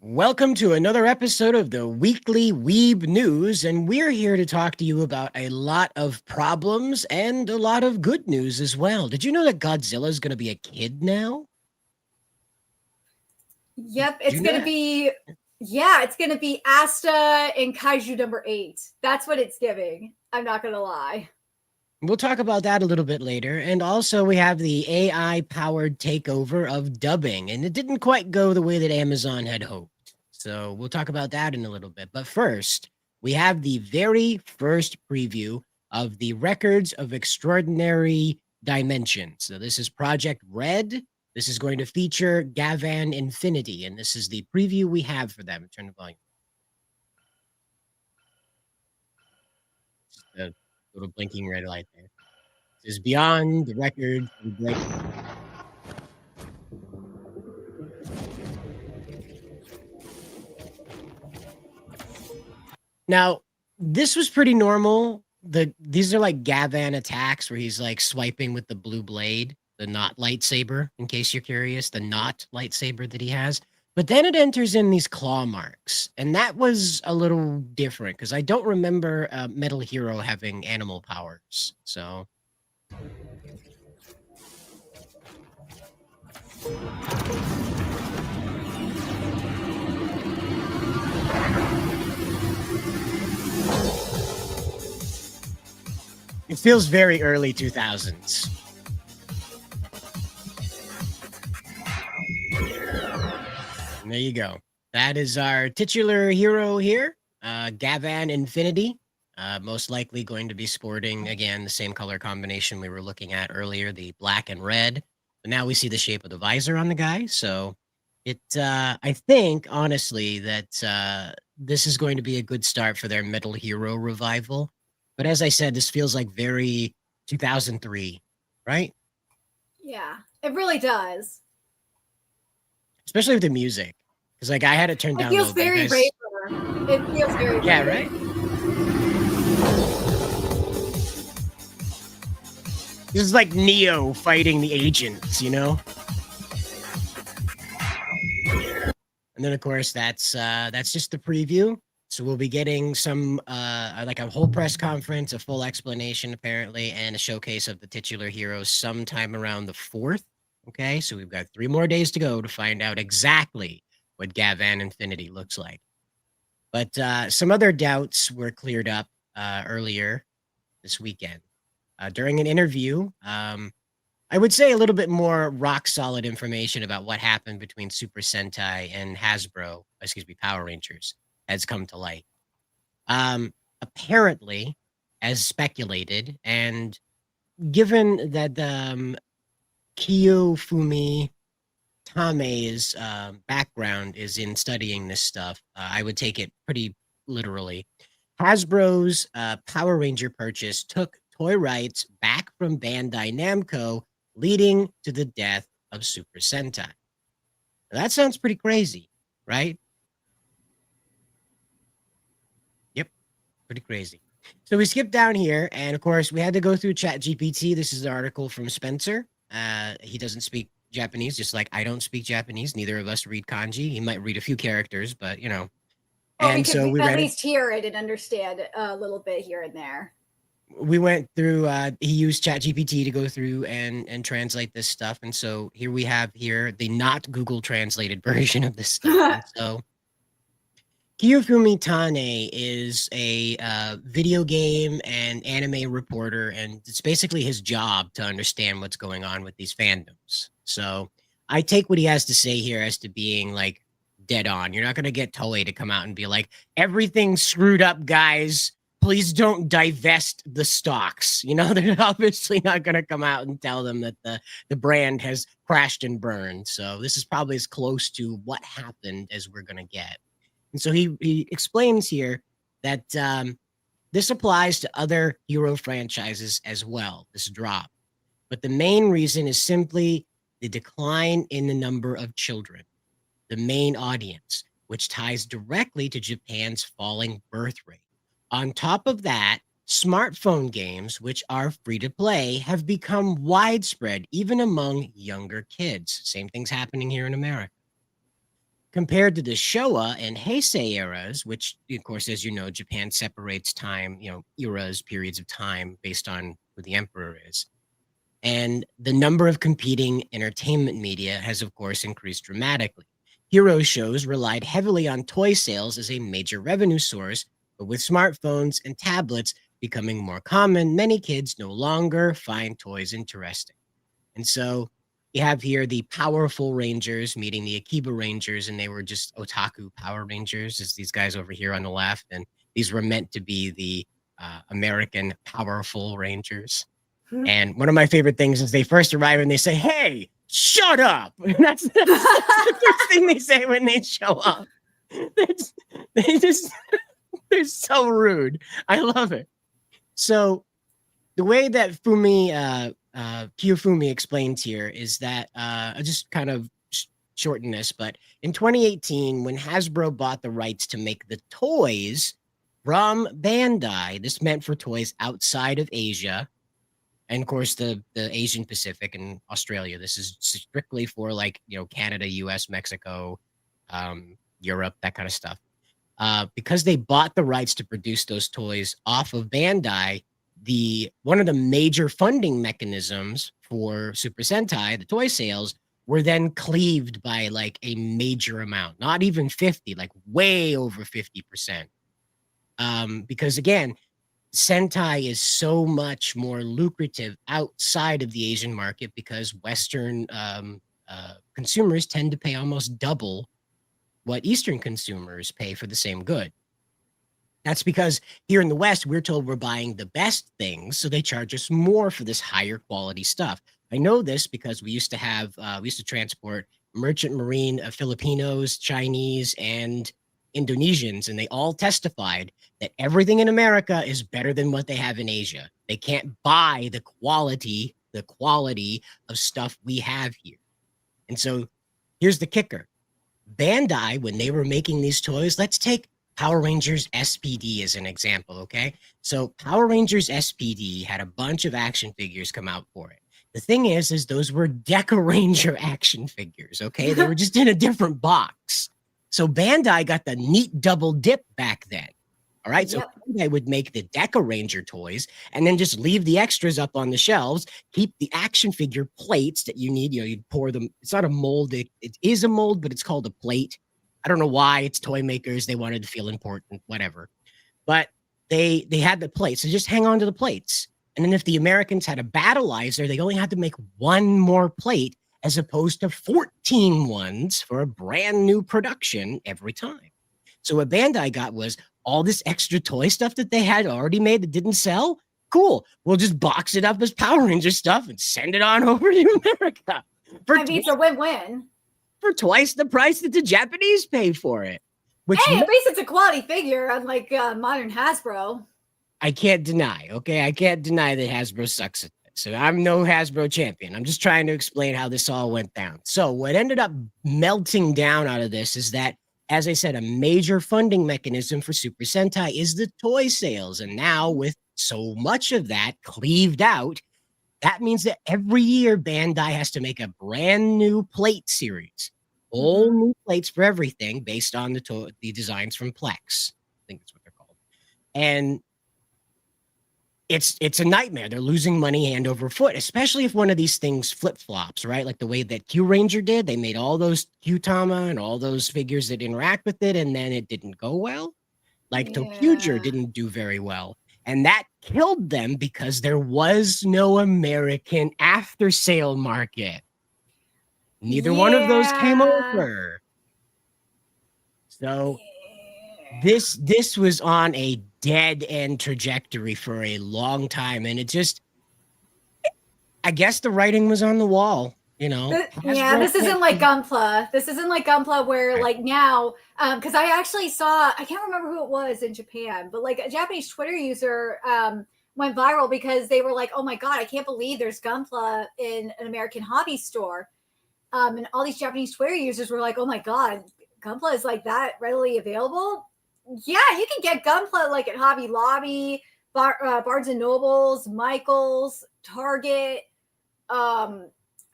Welcome to another episode of the weekly Weeb News, and we're here to talk to you about a lot of problems and a lot of good news as well. Did you know that Godzilla is going to be a kid now? Yep, Did it's you know gonna that? be it's gonna be Asta and Kaiju number 8. That's what it's giving. I'm not gonna lie. We'll talk about that a little bit later. And also, we have the AI powered takeover of dubbing, and it didn't quite go the way that Amazon had hoped. So, we'll talk about that in a little bit. But first, we have the very first preview of the Records of Extraordinary Dimension. So, this is Project Red. This is going to feature Gavan Infinity, and this is the preview we have for them. Turn the volume. Just a little blinking red light there. This is Beyond the Records and Break. Now, this was pretty normal. These are like Gavan attacks where he's like swiping with the blue blade, the not lightsaber, in case you're curious, the not lightsaber that he has. But then it enters in these claw marks, and that was a little different because I don't remember Metal Hero having animal powers. So it feels very early 2000s. And there you go. That is our titular hero here, Gavan Infinity. Most likely going to be sporting, again, the same color combination we were looking at earlier, the black and red. But now we see the shape of the visor on the guy. So I think, honestly, that this is going to be a good start for their Metal Hero revival. But as I said, this feels like very 2003, right? Yeah, it really does. Especially with the music. Because like I had it turned It down feels low. But very you guys... Raver. It feels very Yeah, Raver. right? This is like Neo fighting the agents, you know? And then of course that's just the preview. So we'll be getting some like a whole press conference, a full explanation apparently, and a showcase of the titular heroes sometime around the 4th. Okay, so we've got 3 more days to go to find out exactly what Gavan Infinity looks like. But some other doubts were cleared up earlier this weekend. During an interview, I would say a little bit more rock solid information about what happened between Super Sentai and Power Rangers has come to light. Apparently, as speculated, and given that Kiyofumi Tame's background is in studying this stuff, I would take it pretty literally. Hasbro's Power Ranger purchase took toy rights back from Bandai Namco, leading to the death of Super Sentai. Now, that sounds pretty crazy, right? Yep, pretty crazy. So we skipped down here, and of course, we had to go through ChatGPT. This is an article from Spencer. He doesn't speak Japanese, just like I don't speak Japanese. Neither of us read kanji. He might read a few characters, but you know. Well, And we so could we at read it. least hear it and understand a little bit here and there. We went through he used ChatGPT to go through and translate this stuff, and so here we have the not Google translated version of this stuff. And so Kiyofumi Tane is a video game and anime reporter, and it's basically his job to understand what's going on with these fandoms. So I take what he has to say here as to being like dead on. You're not going to get Toei to come out and be like, everything's screwed up, guys. Please don't divest the stocks. You know, they're obviously not going to come out and tell them that the brand has crashed and burned. So this is probably as close to what happened as we're going to get. And so he explains here that this applies to other hero franchises as well, this drop. But the main reason is simply the decline in the number of children, the main audience, which ties directly to Japan's falling birth rate. On top of that, smartphone games, which are free to play, have become widespread even among younger kids. Same thing's happening here in America. compared to the Showa and Heisei eras, which, of course, as you know, Japan separates time, eras, periods of time based on who the emperor is. And the number of competing entertainment media has, of course, increased dramatically. Hero shows relied heavily on toy sales as a major revenue source, but with smartphones and tablets becoming more common, many kids no longer find toys interesting. And so you have here the powerful Rangers meeting the Akiba Rangers, and they were just otaku Power Rangers, as these guys over here on the left. And these were meant to be the American powerful Rangers. And one of my favorite things is they first arrive and they say, "Hey, shut up." And that's the first thing they say when they show up. They're so rude. I love it. So the way that Kiyofumi explains here is that I'll just kind of shorten this, but in 2018, when Hasbro bought the rights to make the toys from Bandai, this meant for toys outside of Asia, and of course the Asian Pacific and Australia. This is strictly for Canada, US, Mexico, Europe, that kind of stuff. Because they bought the rights to produce those toys off of Bandai, one of the major funding mechanisms for Super Sentai, the toy sales, were then cleaved by a major amount, not even 50, way over 50%. Because again, Sentai is so much more lucrative outside of the Asian market because Western consumers tend to pay almost double what Eastern consumers pay for the same good. That's because here in the West, we're told we're buying the best things, so they charge us more for this higher quality stuff. I know this because we used to transport merchant marine Filipinos, Chinese, and Indonesians, and they all testified that everything in America is better than what they have in Asia. They can't buy the quality of stuff we have here. And so here's the kicker. Bandai, when they were making these toys, let's take Power Rangers SPD as an example, okay? So Power Rangers SPD had a bunch of action figures come out for it. The thing is those were Deca Ranger action figures, okay? They were just in a different box. So Bandai got the neat double dip back then. All right. Yep. So Bandai would make the Deca Ranger toys and then just leave the extras up on the shelves, keep the action figure plates that you need. You'd pour them. It's not a mold. It is a mold, but it's called a plate. I don't know why. It's toy makers. They wanted to feel important, whatever. But they had the plates. So just hang on to the plates. And then if the Americans had a battleizer, they only had to make one more plate as opposed to 14 ones for a brand new production every time. So what Bandai got was all this extra toy stuff that they had already made that didn't sell. Cool. We'll just box it up as Power Ranger stuff and send it on over to America. It's a win-win. For twice the price that the Japanese paid for it. Hey, at least it's a quality figure, unlike modern Hasbro. I can't deny, okay? I can't deny that Hasbro sucks at this. So I'm no Hasbro champion. I'm just trying to explain how this all went down. So what ended up melting down out of this is that, as I said, a major funding mechanism for Super Sentai is the toy sales. And now with so much of that cleaved out, that means that every year Bandai has to make a brand new plate series. All new plates for everything based on the designs from Plex. I think that's what they're called. And it's a nightmare. They're losing money hand over foot, especially if one of these things flip-flops, right? Like the way that Q Ranger did. They made all those Q-Tama and all those figures that interact with it, and then it didn't go well. Like Tokuger didn't do very well. And that killed them because there was no American after-sale market. Neither one of those came over. So this was on a dead end trajectory for a long time, and it just, I guess the writing was on the wall, you know. This isn't like Gunpla. This isn't like Gunpla where like now, because I actually saw, I can't remember who it was in Japan, but like a Japanese Twitter user went viral because they were like, oh my God, I can't believe there's Gunpla in an American hobby store. And all these Japanese Twitter users were like, oh my God, Gunpla is like that readily available. Yeah, you can get Gunpla like at Hobby Lobby, Barnes and Nobles, Michaels, Target. I'm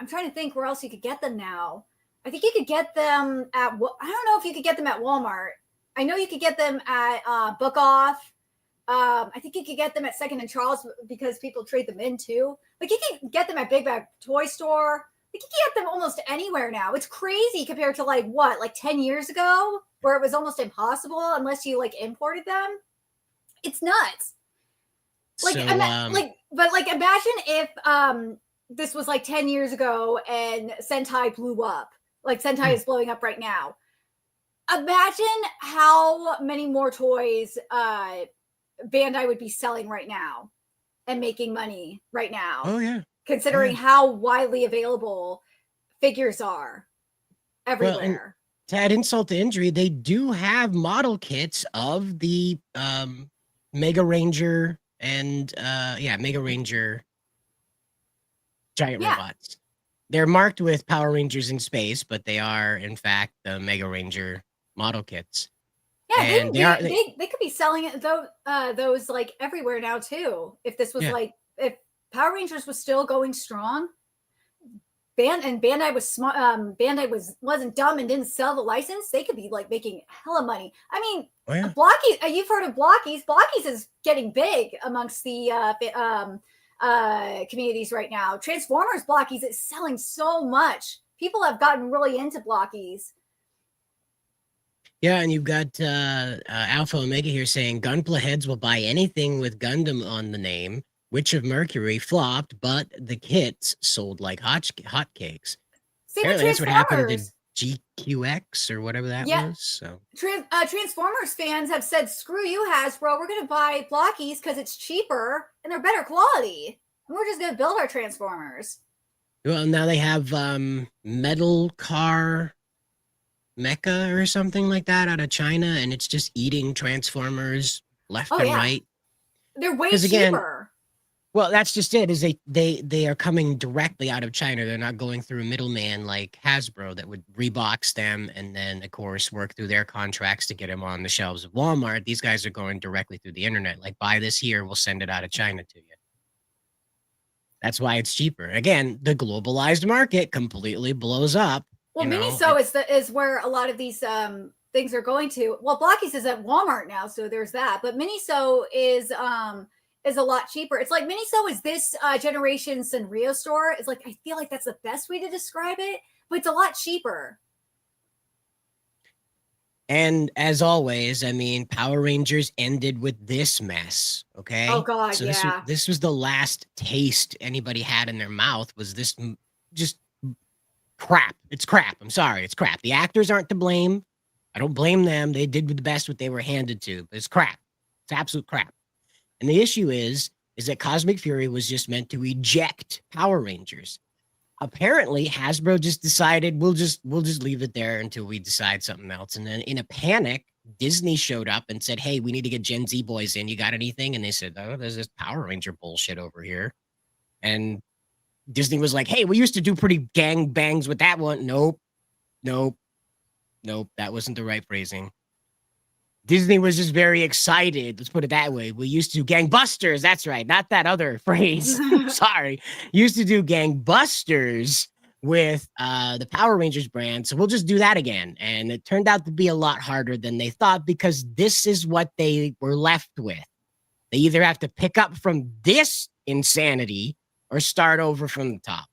trying to think where else you could get them now. I think you could get them at, I don't know if you could get them at Walmart. I know you could get them at Book Off. I think you could get them at Second and Charles because people trade them in too. Like you can get them at Big Bag Toy Store. You can get them almost anywhere now. It's crazy compared to like 10 years ago where it was almost impossible unless you like imported them. It's nuts. Like, So, but like imagine if this was like 10 years ago and Sentai blew up. Like Sentai is blowing up right now. Imagine how many more toys Bandai would be selling right now and making money right now. oh yeah. Considering how widely available figures are everywhere. Well, to add insult to injury, they do have model kits of the Mega Ranger and Mega Ranger giant robots. They're marked with Power Rangers in space, but they are in fact the Mega Ranger model kits. Yeah, they could be selling it those like everywhere now too. If this was like if Power Rangers was still going strong, Bandai was smart. Bandai wasn't dumb and didn't sell the license. They could be like making hella money. I mean, Blocky. You've heard of Blockies. Blockies is getting big amongst the communities right now. Transformers Blockies is selling so much. People have gotten really into Blockies. Yeah, and you've got Alpha Omega here saying Gunpla heads will buy anything with Gundam on the name. Witch of Mercury flopped, but the kits sold like hotcakes. Apparently that's what happened to GQX or whatever that was. So Transformers fans have said, "Screw you, Hasbro. We're going to buy Blockies because it's cheaper and they're better quality. And we're just going to build our Transformers." Well, now they have Metal Car Mecha or something like that out of China, and it's just eating Transformers left and right. They're way cheaper. Well, that's just it. Is they are coming directly out of China. They're not going through a middleman like Hasbro that would rebox them and then, of course, work through their contracts to get them on the shelves of Walmart. These guys are going directly through the internet. Like, buy this here, we'll send it out of China to you. That's why it's cheaper. Again, the globalized market completely blows up. Well, Miniso is where a lot of these things are going to. Well, Blockies is at Walmart now, so there's that. But Miniso is a lot cheaper. It's like Miniso is this generation Sanrio store. It's like, I feel like that's the best way to describe it, but it's a lot cheaper. And as always, I mean, Power Rangers ended with this mess. Okay. Oh God, so this was the last taste anybody had in their mouth. Was this just crap? It's crap. I'm sorry, it's crap. The actors aren't to blame. I don't blame them. They did the best what they were handed to. But it's crap. It's absolute crap. And the issue is that Cosmic Fury was just meant to eject Power Rangers. Apparently, Hasbro just decided we'll just leave it there until we decide something else. And then in a panic, Disney showed up and said, "Hey, we need to get Gen Z boys in. You got anything?" And they said, "Oh, there's this Power Ranger bullshit over here." And Disney was like, "Hey, we used to do pretty gang bangs with that one." Nope. That wasn't the right phrasing. Disney was just very excited. Let's put it that way. We used to do gangbusters. That's right. Not that other phrase. Sorry. Used to do gangbusters with the Power Rangers brand. So we'll just do that again. And it turned out to be a lot harder than they thought because this is what they were left with. They either have to pick up from this insanity or start over from the top.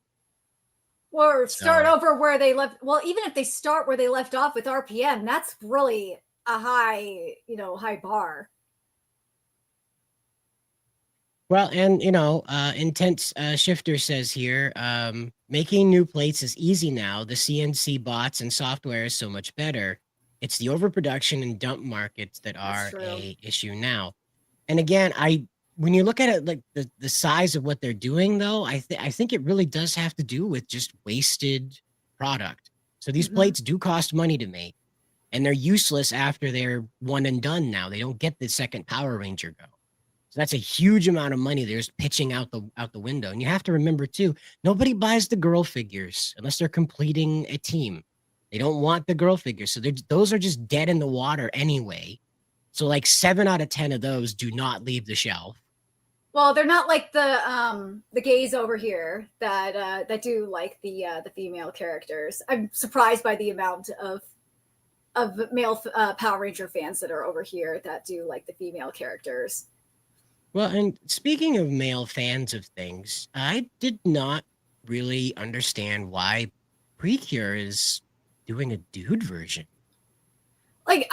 Or start over where they left. Well, even if they start where they left off with RPM, that's really a high bar. Well, and Intense Shifter says here, making new plates is easy now. The CNC bots and software is so much better. It's the overproduction and dump markets that are a issue now. And again, when you look at it, like the size of what they're doing, though, I think it really does have to do with just wasted product. So these plates do cost money to make. And they're useless after they're one and done now. They don't get the second Power Ranger go. So that's a huge amount of money they're just pitching out the window. And you have to remember, too, nobody buys the girl figures unless they're completing a team. They don't want the girl figures. So those are just dead in the water anyway. So like 7 out of 10 of those do not leave the shelf. Well, they're not like the gays over here that do like the female characters. I'm surprised by the amount of male Power Ranger fans that are over here that do like the female characters. Well, and speaking of male fans of things, I did not really understand why Precure is doing a dude version. Like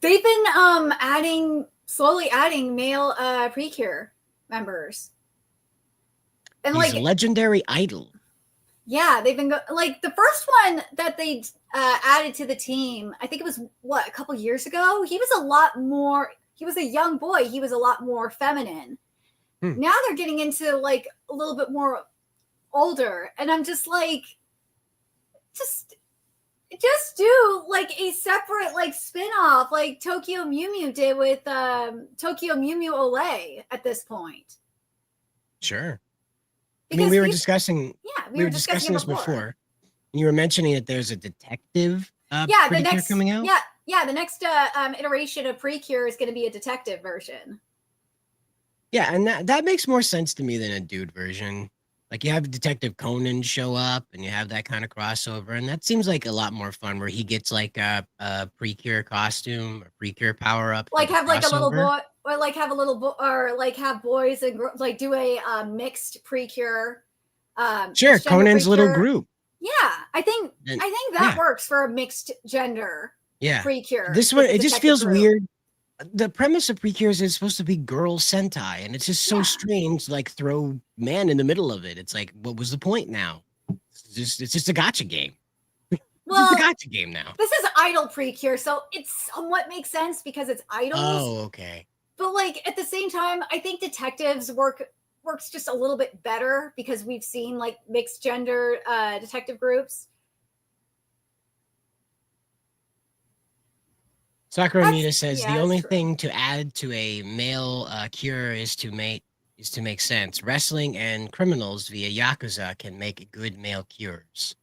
they've been slowly adding male Precure members. And He's a like legendary idol. yeah, they've been like the first one that they added to the team. I think it was what, a couple years ago. He was a lot more. He was a young boy. He was a lot more feminine. Now they're getting into like a little bit more older, and I'm just like, just do like a separate like spin-off like Tokyo Mew Mew did with Tokyo Mew Mew Olay at this point. Sure. Because I mean, we were discussing this before. before. You were mentioning that there's a detective the next coming out. The next iteration of Precure is going to be a detective version. Yeah, and that makes more sense to me than a dude version. Like you have Detective Conan show up, and you have that kind of crossover, and that seems like a lot more fun. Where he gets like a Precure costume, or Precure power up, like have like a little boy, or like have a little boy, or like have boys and like do a mixed Precure. Sure, Conan's Precure. little group. Yeah, I think that works for a mixed gender. Yeah, Precure. This one it just feels group. weird. The premise of Precure is it's supposed to be girl Sentai, and it's just so strange to like throw man in the middle of it. It's like, what was the point now? It's just a gotcha game. Well, it's a gotcha game now. This is idol Precure, so it somewhat makes sense because it's idols. Oh, okay. But like at the same time, I think detectives works just a little bit better because we've seen like mixed gender detective groups. Sakura Amita says the only thing to add to a male cure is to make sense. Wrestling and criminals via Yakuza can make good male cures.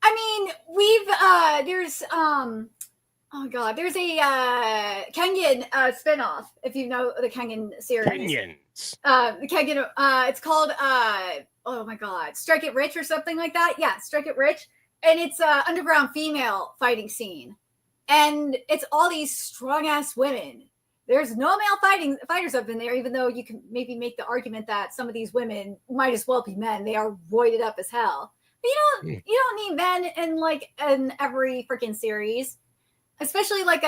I mean, we've there's oh god, there's a Kenyan spinoff, if you know the Kenyan series. Kenyans. The Kenyan it's called oh my god, Strike It Rich or something like that. Yeah, Strike It Rich. And it's underground female fighting scene. And it's all these strong ass women. There's no male fighters up in there, even though you can maybe make the argument that some of these women might as well be men. They are roided up as hell. But you don't need men in every freaking series, especially like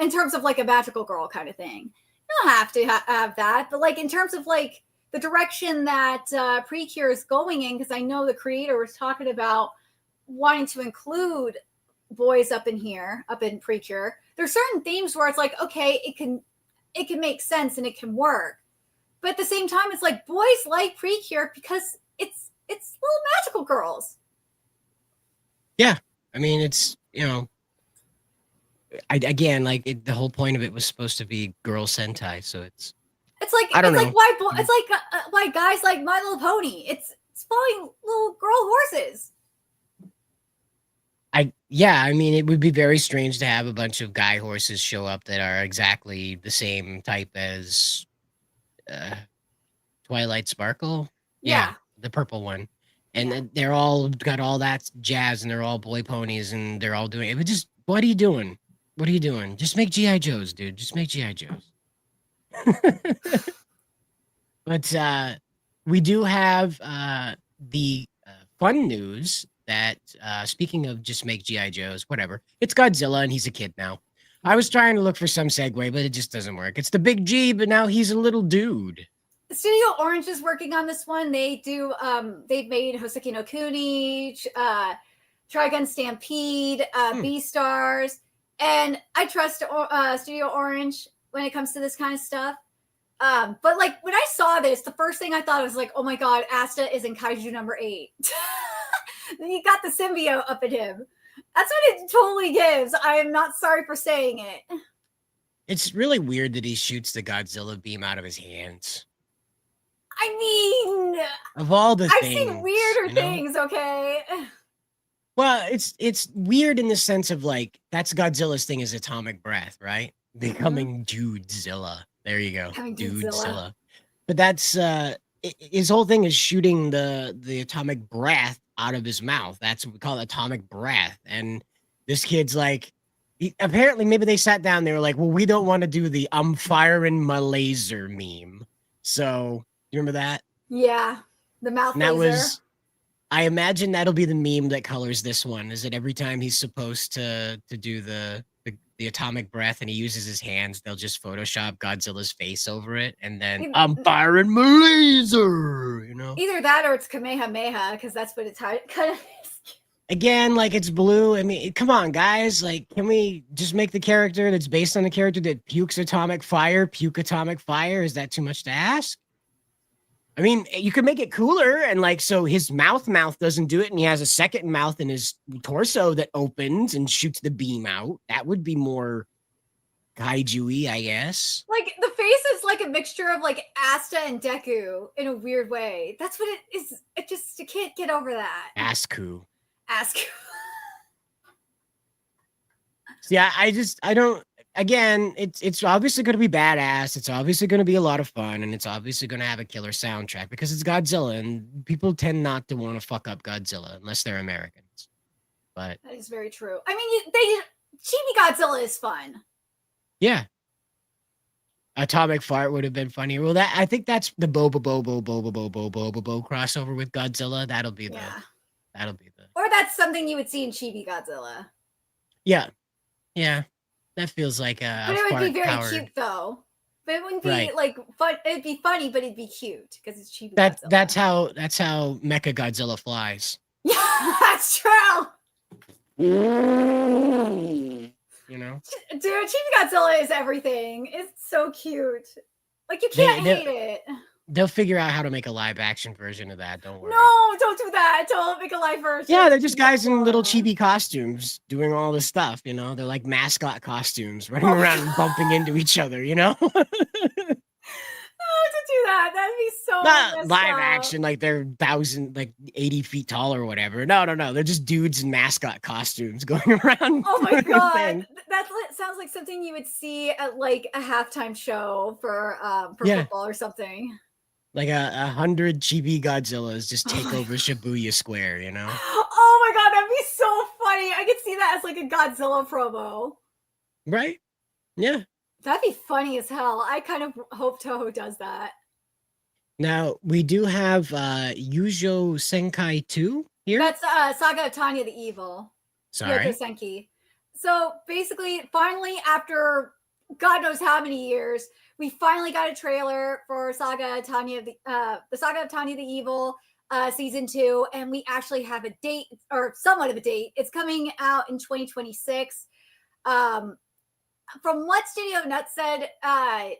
in terms of like a magical girl kind of thing. You don't have to have that, but like in terms of like the direction that Precure is going in, because I know the creator was talking about wanting to include boys up in Precure. There's certain themes where it's like, okay, it can make sense and it can work, but at the same time, it's like boys like Precure because it's little magical girls. Yeah, I mean, it's the whole point of it was supposed to be girl Sentai, so it's like I don't know. It's like why guys like My Little Pony. It's following little girl horses. I mean, it would be very strange to have a bunch of guy horses show up that are exactly the same type as Twilight Sparkle. Yeah, the purple one. And they're all got all that jazz, and they're all boy ponies, and they're all doing it. But just, what are you doing? What are you doing? Just make G.I. Joes, dude. Just make G.I. Joes. But we do have the fun news that speaking of just make G.I. Joes, whatever, it's Godzilla and he's a kid now. I was trying to look for some segue, but it just doesn't work. It's the big G, but now he's a little dude. Studio Orange is working on this one. They do they've made Hoseki no Kuni, Trigun Stampede, Beastars, and I trust Studio Orange when it comes to this kind of stuff. But like when I saw this, the first thing I thought was like, oh my god, Asta is in Kaiju number 8. You got the symbiote up at him. That's what it totally gives. I am not sorry for saying it. It's really weird that he shoots the Godzilla beam out of his hands. I mean, of all the I've things, seen weirder things, okay? Well, it's weird in the sense of like, that's Godzilla's thing is atomic breath, right? Becoming Judezilla. There you go. Having Dudzilla. Dudezilla. But that's his whole thing is shooting the atomic breath out of his mouth. That's what we call atomic breath. And this kid's like, apparently maybe they sat down, they were like, well, we don't want to do the I'm firing my laser meme. So you remember that? Yeah. The mouth And that laser. was, I imagine that'll be the meme that colors this one. Is that every time he's supposed to do the atomic breath and he uses his hands, they'll just Photoshop Godzilla's face over it, and then I'm firing my laser. You know, either that or it's Kamehameha, because that's what it's kind of is. Again, like it's blue. I mean, come on, guys. Like, can we just make the character that's based on the character that pukes atomic fire, puke atomic fire? Is that too much to ask? I mean, you could make it cooler, and like, so his mouth doesn't do it, and he has a second mouth in his torso that opens and shoots the beam out. That would be more kaiju-y, I guess. Like, the face is like a mixture of like Asta and Deku in a weird way. That's what it is. You can't get over that. Asku. Asku. Yeah, I don't. Again, it's obviously going to be badass. It's obviously going to be a lot of fun, and it's obviously going to have a killer soundtrack because it's Godzilla, and people tend not to want to fuck up Godzilla unless they're Americans. But that is very true. I mean, Chibi Godzilla is fun. Yeah, atomic fart would have been funny. Well, I think that's the Bobo crossover with Godzilla. That'll be the. Or that's something you would see in Chibi Godzilla. Yeah. That feels like a. But it would be very cute, though. But it wouldn't be like fun. It'd be funny, but it'd be cute because it's Chibi Godzilla. That's how Mecha Godzilla flies. Yeah, that's true. You know, dude, Chibi Godzilla is everything. It's so cute. Like, you can't hate it. They'll figure out how to make a live action version of that. Don't worry. No, don't do that. Don't make a live version. Yeah, they're just guys in little chibi costumes doing all this stuff, you know? They're like mascot costumes running around and bumping into each other, you know? No, to do that. That'd be so not live action, like they're 80 feet tall or whatever. No. They're just dudes in mascot costumes going around. Oh my god. That sounds like something you would see at like a halftime show for football or something. Like 100 chibi Godzillas just take over Shibuya Square, you know? Oh my god, that'd be so funny. I could see that as like a Godzilla promo. Right? Yeah. That'd be funny as hell. I kind of hope Toho does that. Now, we do have Yujo Senkai 2 here. That's Saga of Tanya the Evil. Sorry. Yoto Senki. So basically, finally, after God knows how many years, we finally got a trailer for Saga of Tanya, the Saga of Tanya the Evil season 2, and we actually have a date, or somewhat of a date. It's coming out in 2026. From what Studio Nuts said,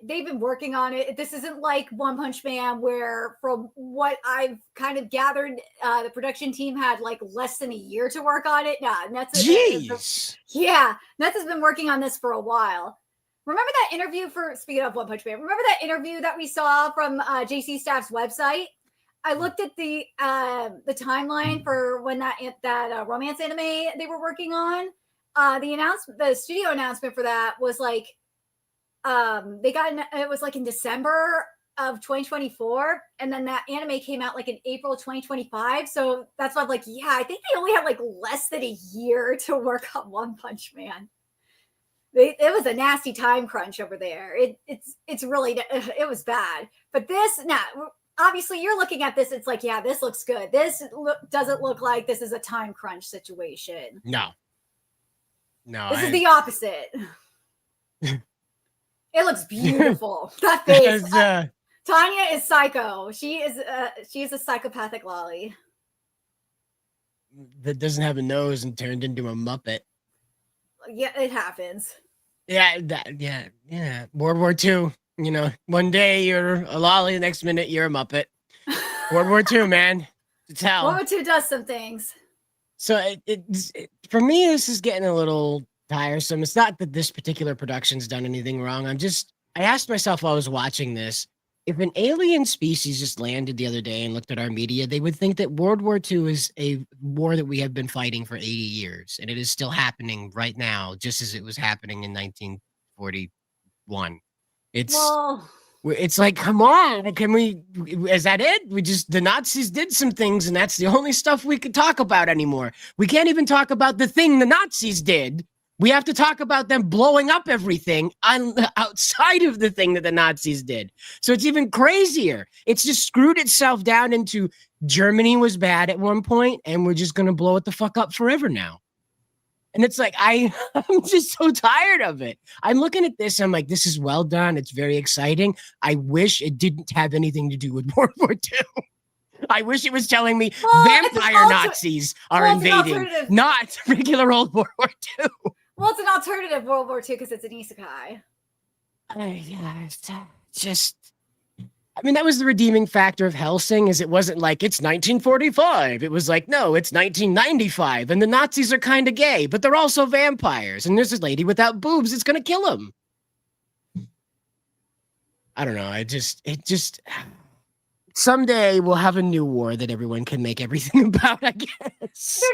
they've been working on it. This isn't like One Punch Man, where from what I've kind of gathered, the production team had like less than a year to work on it. Nah, Nuts has been working on this for a while. Remember that interview speaking of One Punch Man, remember that interview that we saw from JC Staff's website? I looked at the timeline for when that romance anime they were working on. The studio announcement for that was like, it was like in December of 2024, and then that anime came out like in April 2025. So that's why I'm like, yeah, I think they only had like less than a year to work on One Punch Man. It was a nasty time crunch over there. It's really, it was bad. But this, obviously you're looking at this, it's like, yeah, this looks good. This doesn't look like this is a time crunch situation. No. This is the opposite. It looks beautiful. That face. Tanya is psycho. She is a psychopathic lolly. That doesn't have a nose and turned into a Muppet. Yeah, it happens. Yeah, World War II. You know, one day you're a lolly, the next minute you're a Muppet. World War II, man. It's hell. World War II does some things. So for me, this is getting a little tiresome. It's not that this particular production's done anything wrong. I asked myself while I was watching this, if an alien species just landed the other day and looked at our media, they would think that World War II is a war that we have been fighting for 80 years, and it is still happening right now, just as it was happening in 1941. It's Well, it's like, come on, can we? Is that it? The Nazis did some things, and that's the only stuff we could talk about anymore. We can't even talk about the thing the Nazis did. We have to talk about them blowing up everything outside of the thing that the Nazis did. So it's even crazier. It's just screwed itself down into Germany was bad at one point, and we're just gonna blow it the fuck up forever now. And it's like, I'm just so tired of it. I'm looking at this. I'm like, this is well done. It's very exciting. I wish it didn't have anything to do with World War II. I wish it was telling me vampire Nazis are invading, not regular old World War II. Well, it's an alternative World War II because it's an isekai. Yeah, it's just. I mean, that was the redeeming factor of Hellsing, is it wasn't like it's 1945. It was like, no, it's 1995, and the Nazis are kind of gay, but they're also vampires, and there's this lady without boobs that's gonna kill them. I don't know. It just someday we'll have a new war that everyone can make everything about, I guess.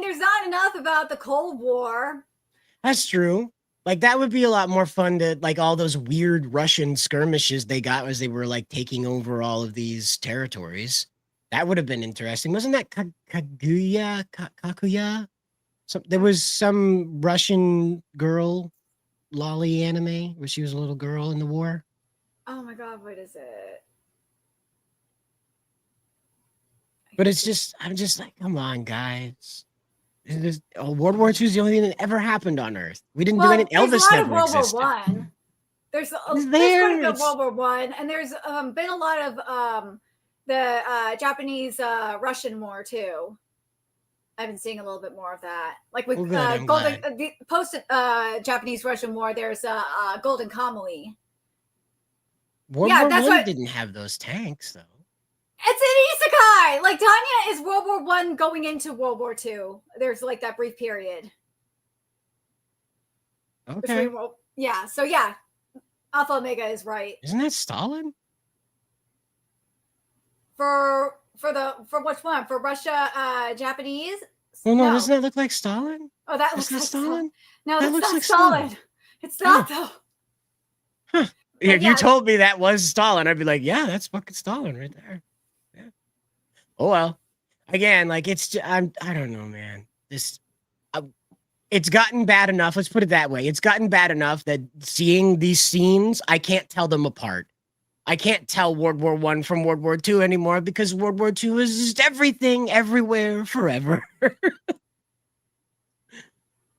There's not enough about the Cold War. That's true. Like, that would be a lot more fun to, like, all those weird Russian skirmishes they got as they were, like, taking over all of these territories. That would have been interesting. Wasn't that Kaguya? There was some Russian girl lolly anime where she was a little girl in the war. Oh my god, what is it? But I'm just like, come on, guys. World War II is the only thing that ever happened on Earth. We didn't do anything. Elvis never existed. There's quite a bit of World War One, and there's been a lot of the Japanese Russian War too. I've been seeing a little bit more of that, like with post Japanese Russian War. There's Golden Kamuy. World War One didn't have those tanks though. It's an isekai. Like, Tanya is World War One going into World War Two. There's like that brief period. Okay. Yeah. So yeah, Alpha Omega is right. Isn't that Stalin? For which one? For Russia, Japanese? Well, no, doesn't that look like Stalin? Oh, that looks like Stalin. No, that's not like Stalin. It's not though. Huh. If you told me that was Stalin, I'd be like, yeah, that's fucking Stalin right there. Yeah. Oh well. Again, like, it's just, I don't know, man. It's gotten bad enough. Let's put it that way. It's gotten bad enough that seeing these scenes, I can't tell them apart. I can't tell World War I from World War II anymore because World War II is just everything, everywhere, forever.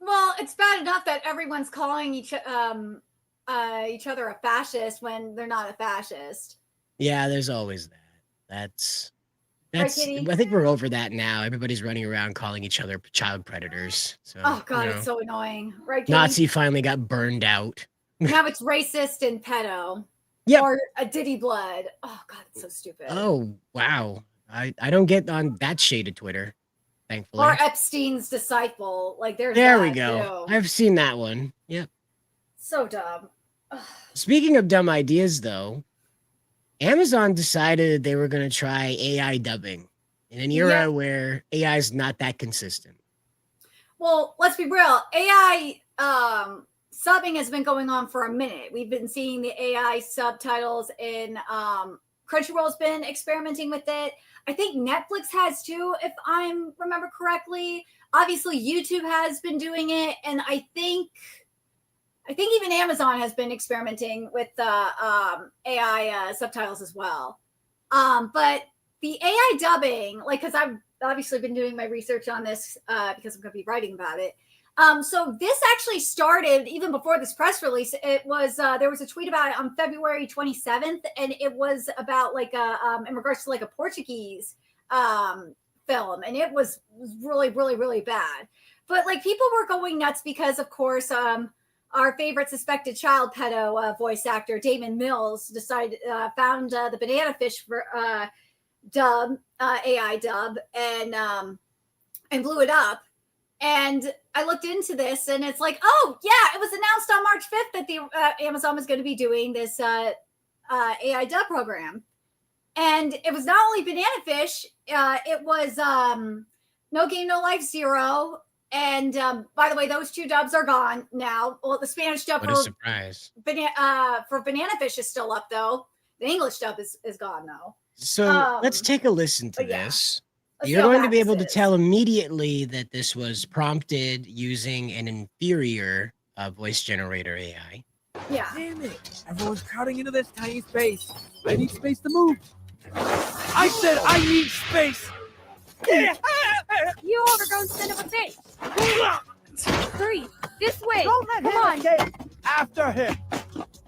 Well, it's bad enough that everyone's calling each other a fascist when they're not a fascist. Yeah, there's always that. That's I think we're over that now. Everybody's running around calling each other child predators. So, oh god, it's so annoying, right? Katie? Nazi finally got burned out. Now it's racist and pedo. Yeah. Or a Diddy blood. Oh god, it's so stupid. Oh wow, I don't get on that shade of Twitter, thankfully. Or Epstein's disciple. Like there we go. Too. I've seen that one. Yep. So dumb. Speaking of dumb ideas, though, Amazon decided they were going to try AI dubbing in an era where AI is not that consistent. Well, let's be real. AI subbing has been going on for a minute. We've been seeing the AI subtitles in Crunchyroll's been experimenting with it. I think Netflix has too, if I remember correctly. Obviously, YouTube has been doing it, and I think even Amazon has been experimenting with AI subtitles as well. But the AI dubbing, like, because I've obviously been doing my research on this because I'm going to be writing about it. So this actually started even before this press release. It was there was a tweet about it on February 27th, and it was about like in regards to like a Portuguese film, and it was really, really, really bad. But like people were going nuts because, of course, our favorite suspected child pedo voice actor Damon Mills found the banana fish for dub AI dub and blew it up. And I looked into this, and it's like, oh yeah, it was announced on March 5th that the Amazon was going to be doing this AI dub program, and it was not only banana fish, it was No Game No Life Zero And by the way, those 2 dubs are gone now. Well, the Spanish dub What a surprise. for Banana Fish is still up though. The English dub is gone though. So let's take a listen to this. You're going to be able to tell immediately that this was prompted using an inferior voice generator AI. Yeah. Damn it. Everyone's crowding into this tiny space. I need space to move. I said I need space. You overgrown son of a bitch. Hurry, this way. Come on. Okay, after him.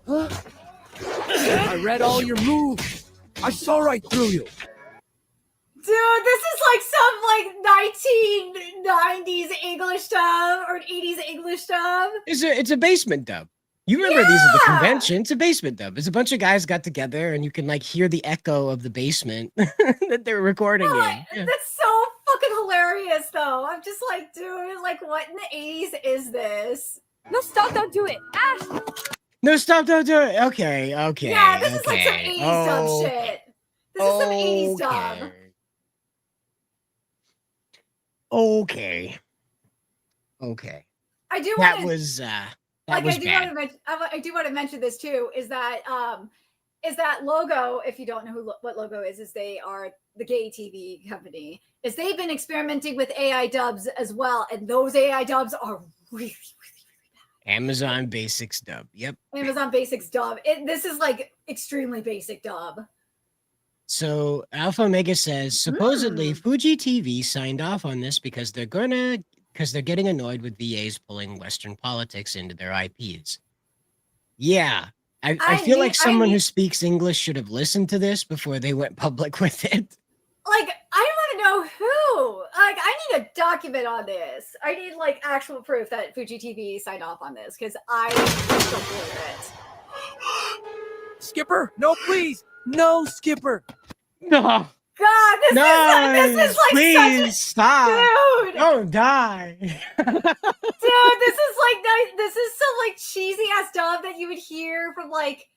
I read all your moves. I saw right through you. Dude, this is like some 1990s English dub or an 80s English dub. It's a basement dub. You remember these at the convention. It's a basement dub. It's a bunch of guys got together and you can like hear the echo of the basement that they're recording in. Yeah. That's so fucking hilarious though. I'm just like, dude, like what in the 80s is this? No, stop, don't do it. Ash! No, stop, don't do it. Okay. Yeah, this is like some 80s dub shit. This is some 80s dub. Okay. I do That want was I do bad. want to mention this too. Is that logo? If you don't know what logo is they are the gay TV company. Is they've been experimenting with AI dubs as well, and those AI dubs are really bad. Amazon Basics dub. Yep. Amazon Basics dub. This is like extremely basic dub. So Alpha Omega says supposedly Fuji TV signed off on this because they're getting annoyed with VAs pulling Western politics into their IPs. Yeah. I feel like someone who speaks English should have listened to this before they went public with it. Like, I want to know who. Like, I need a document on this. I need like actual proof that Fuji TV signed off on this because I don't believe it. Skipper, no, please. No, Skipper. No. God, this is like please stop. Dude. Don't die. Dude, this is some like cheesy ass dub that you would hear from like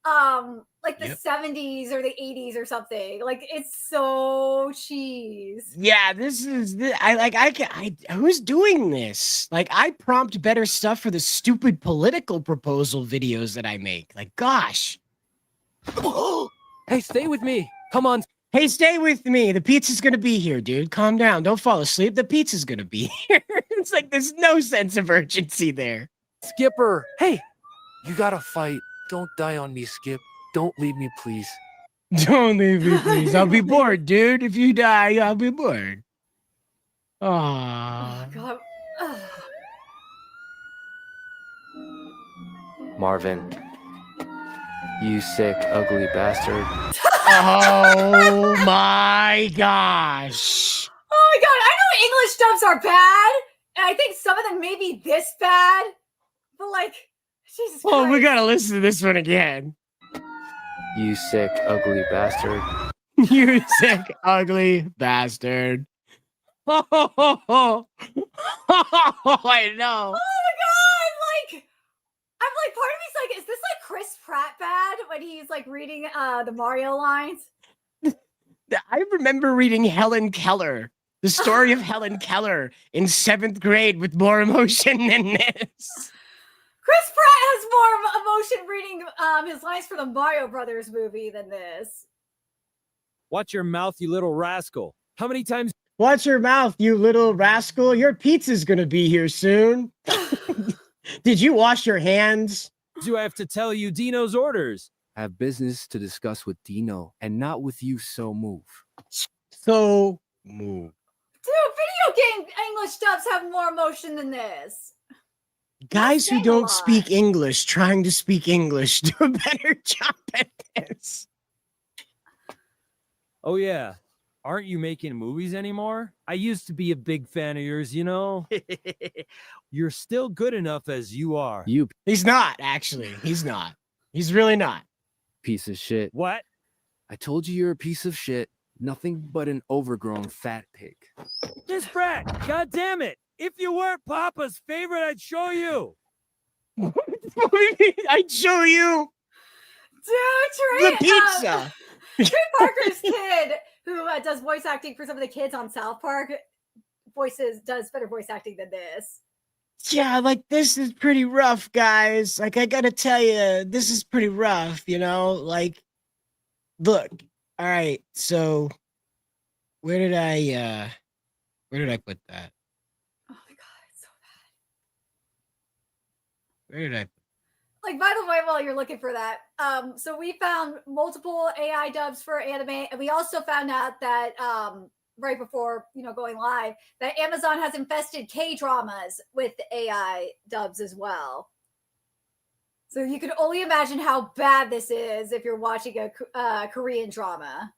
the 70s or the 80s or something. Like it's so cheese. Yeah, who's doing this? Like I prompt better stuff for the stupid political proposal videos that I make. Like gosh. Hey, stay with me. Come on. Hey, stay with me. The pizza's gonna be here, dude. Calm down. Don't fall asleep. The pizza's gonna be here. It's like there's no sense of urgency there. Skipper. Hey, you gotta fight. Don't die on me, Skip. Don't leave me, please. Don't leave me, please. I'll be bored, dude. If you die, I'll be bored. Aww. Oh, God. Ugh. Marvin. You sick, ugly bastard. Oh my gosh. Oh my God. I know English dubs are bad. And I think some of them may be this bad. But like, Jesus Christ. Oh, we gotta listen to this one again. You sick, ugly bastard. You sick, ugly bastard. I know. Oh my God. Like, I'm like, part of me's like, is this like Chris Pratt bad when he's like reading the Mario lines? I remember reading Helen Keller, the story of Helen Keller in 7th grade with more emotion than this. Chris Pratt has more emotion reading his lines for the Mario Brothers movie than this. Watch your mouth, you little rascal. How many times? Watch your mouth, you little rascal. Your pizza's gonna be here soon. Did you wash your hands? Do I have to tell you Dino's orders? I have business to discuss with Dino and not with you, so move. So move. Dude, video game English dubs have more emotion than this. Guys who saying a don't lot. speak English trying to speak English do a better job at this. Oh yeah. Aren't you making movies anymore? I used to be a big fan of yours, you know? You're still good enough as you are. You He's not, actually. He's not. He's really not. piece of shit. What? I told you you're a piece of shit. Nothing but an overgrown fat pig. Miss Pratt, god damn it. If you weren't Papa's favorite, I'd show you. I'd show you Dude, Trey, the pizza. Trey Parker's kid, who does voice acting for some of the kids on South Park, does better voice acting than this. Yeah, like this is pretty rough, guys. Like I gotta tell you, this is pretty rough. Like, look. All right, so where did I put that? Oh my god, it's so bad. Where did I? Like, by the way, while you're looking for that, so we found multiple AI dubs for anime, and we also found out that right before going live, that Amazon has infested K-dramas with AI dubs as well. So you can only imagine how bad this is if you're watching a Korean drama.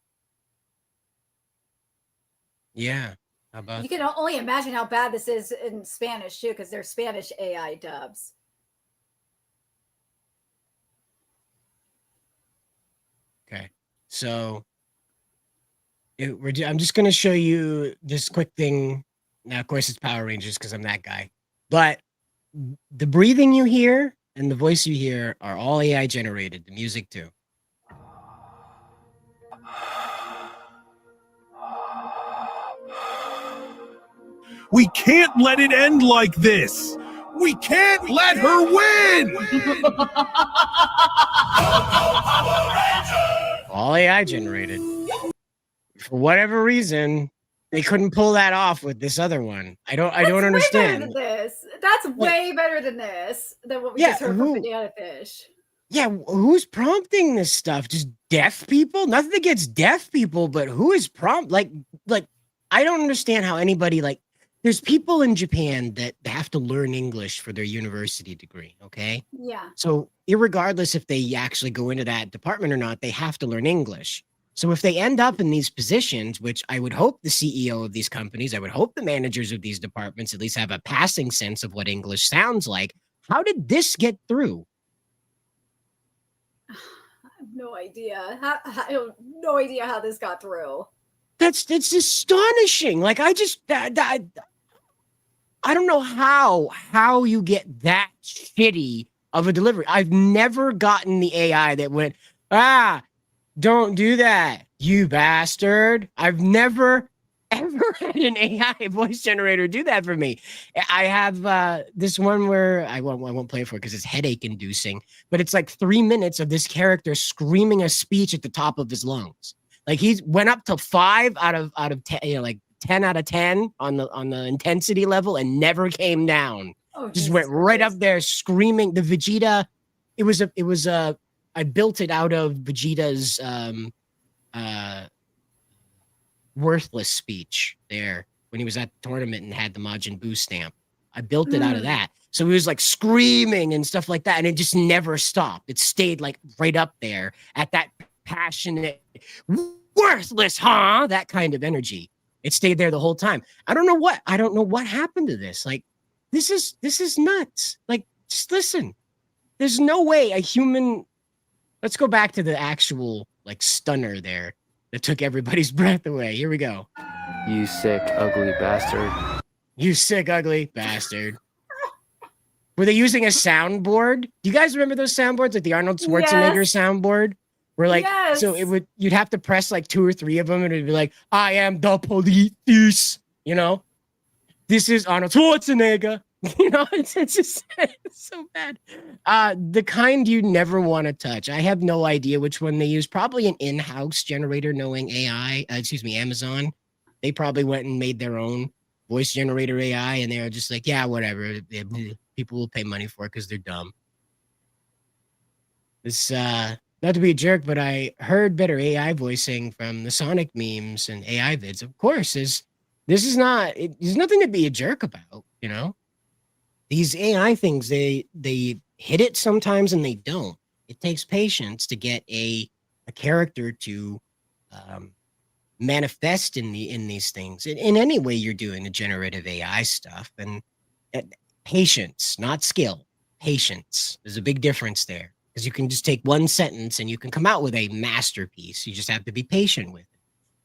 Yeah, how about? You can only imagine how bad this is in Spanish too, because they're Spanish AI dubs. Okay, so I'm just gonna show you this quick thing. Now, of course, it's Power Rangers because I'm that guy. But the breathing you hear and the voice you hear are all AI generated. The music too. We can't let it end like this. We can't let her win. All AI generated. For whatever reason, they couldn't pull that off with this other one. I don't understand. Way better than this. That's way better than this. Than what we just heard from Banana Fish. Yeah, who's prompting this stuff? Just deaf people? Nothing against deaf people, but who is like I don't understand how anybody there's people in Japan that have to learn English for their university degree, okay? Yeah. So irregardless if they actually go into that department or not, they have to learn English. So if they end up in these positions, which I would hope the CEO of these companies, I would hope the managers of these departments at least have a passing sense of what English sounds like. How did this get through? I have no idea. I have no idea how this got through. It's astonishing. Like I don't know how you get that shitty of a delivery. I've never gotten the AI that went, don't do that, you bastard. I've never ever had an AI voice generator do that for me. I have this one where I won't play it for it because it's headache inducing, but it's like 3 minutes of this character screaming a speech at the top of his lungs. Like he went up to 5 out of 10, like 10 out of 10 on the intensity level and never came down. Just went right up there screaming. The Vegeta, it was I built it out of Vegeta's worthless speech there when he was at the tournament and had the Majin Buu stamp. I built it out of that. So he was like screaming and stuff like that, and it just never stopped. It stayed like right up there at that passionate, worthless, that kind of energy. It stayed there the whole time. I don't know what happened to this. Like, this is nuts. Like, just listen. There's no way a human. Let's go back to the actual like stunner there that took everybody's breath away. Here we go. You sick, ugly bastard. You sick, ugly bastard. Were they using a soundboard? Do you guys remember those soundboards, like the Arnold Schwarzenegger soundboard? Where like, so you'd have to press like 2 or 3 of them, and it'd be like, I am the police. This is Arnold Schwarzenegger. It's just it's so bad. The kind you never want to touch. I have no idea which one they use. Probably an in-house generator, knowing Amazon. They probably went and made their own voice generator AI, and they were just like, yeah, whatever. People will pay money for it because they're dumb. This not to be a jerk, but I heard better AI voicing from the Sonic memes and AI vids. Of course, there's nothing to be a jerk about, These AI things, they hit it sometimes and they don't. It takes patience to get a character to manifest in these things. In any way you're doing the generative AI stuff, and patience, not skill. Patience. There's a big difference there, because you can just take one sentence and you can come out with a masterpiece. You just have to be patient with it.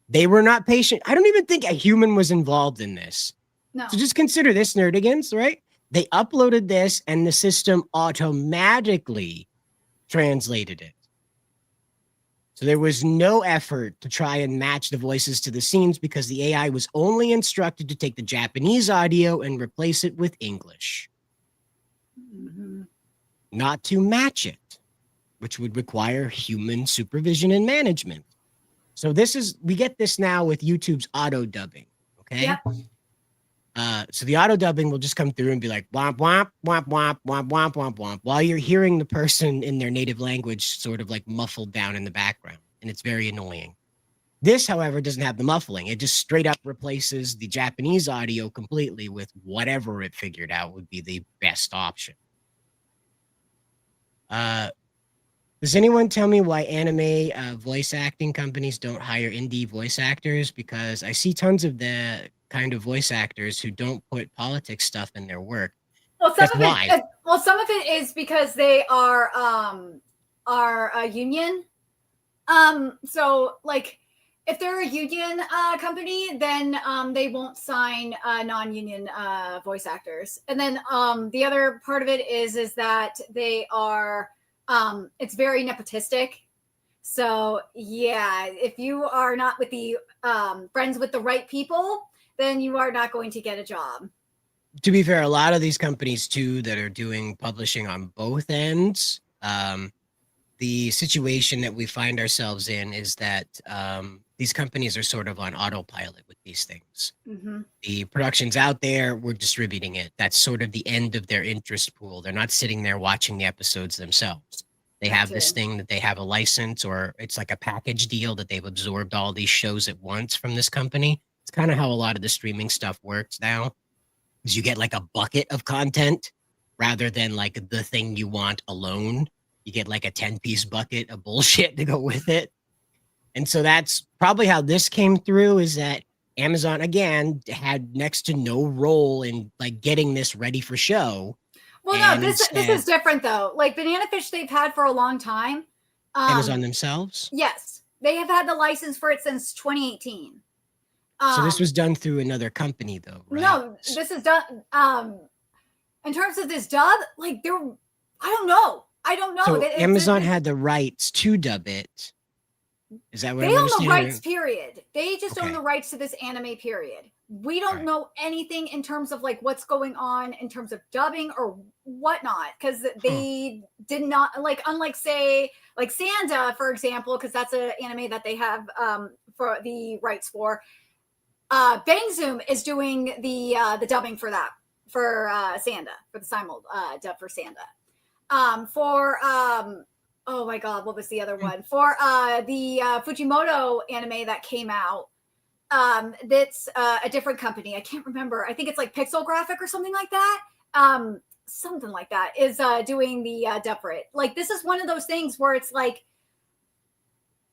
They were not patient. I don't even think a human was involved in this. No. So just consider this, nerdigans, right? They uploaded this and the system automatically translated it. So there was no effort to try and match the voices to the scenes because the AI was only instructed to take the Japanese audio and replace it with English, not to match it, which would require human supervision and management. So we get this now with YouTube's auto dubbing. Okay. Yep. So the auto dubbing will just come through and be like womp womp womp womp womp womp womp womp while you're hearing the person in their native language sort of like muffled down in the background, and it's very annoying. This, however, doesn't have the muffling. It just straight up replaces the Japanese audio completely with whatever it figured out would be the best option. Does anyone tell me why anime voice acting companies don't hire indie voice actors? Because I see tons of the kind of voice actors who don't put politics stuff in their work. Well, That's why. Some of it is because they are a union. So like if they're a union company, then they won't sign non-union voice actors. And then the other part of it is that they are it's very nepotistic. So yeah, if you are not with the friends with the right people, then you are not going to get a job. To be fair, a lot of these companies too that are doing publishing on both ends, the situation that we find ourselves in is that these companies are sort of on autopilot with these things. Mm-hmm. The production's out there, we're distributing it. That's sort of the end of their interest pool. They're not sitting there watching the episodes themselves. They have this thing that they have a license, or it's like a package deal that they've absorbed all these shows at once from this company. It's kind of how a lot of the streaming stuff works now, is you get like a bucket of content rather than like the thing you want alone. You get like a 10-piece bucket of bullshit to go with it. And so that's probably how this came through, is that Amazon, again, had next to no role in like getting this ready for show. Well, no, this is different though. Like Banana Fish, they've had for a long time. Amazon themselves? Yes. They have had the license for it since 2018. So this was done through another company though, right? No, this is done in terms of this dub, like I don't know. So Amazon had the rights to dub it. Is that what they I'm own understanding? the rights, period. They just own the rights to this anime, period. We don't know anything in terms of like what's going on in terms of dubbing or whatnot, because they did not, like, unlike say like Sanda, for example, because that's an anime that they have for the rights for. Bang Zoom is doing the dubbing for that, for Sanda, for the simul dub for Sanda. Oh my god, what was the other one? For the Fujimoto anime that came out, that's a different company. I can't remember. I think it's like Pixel Graphic or something like that. Something like that is doing the dub for it. Like, this is one of those things where it's like,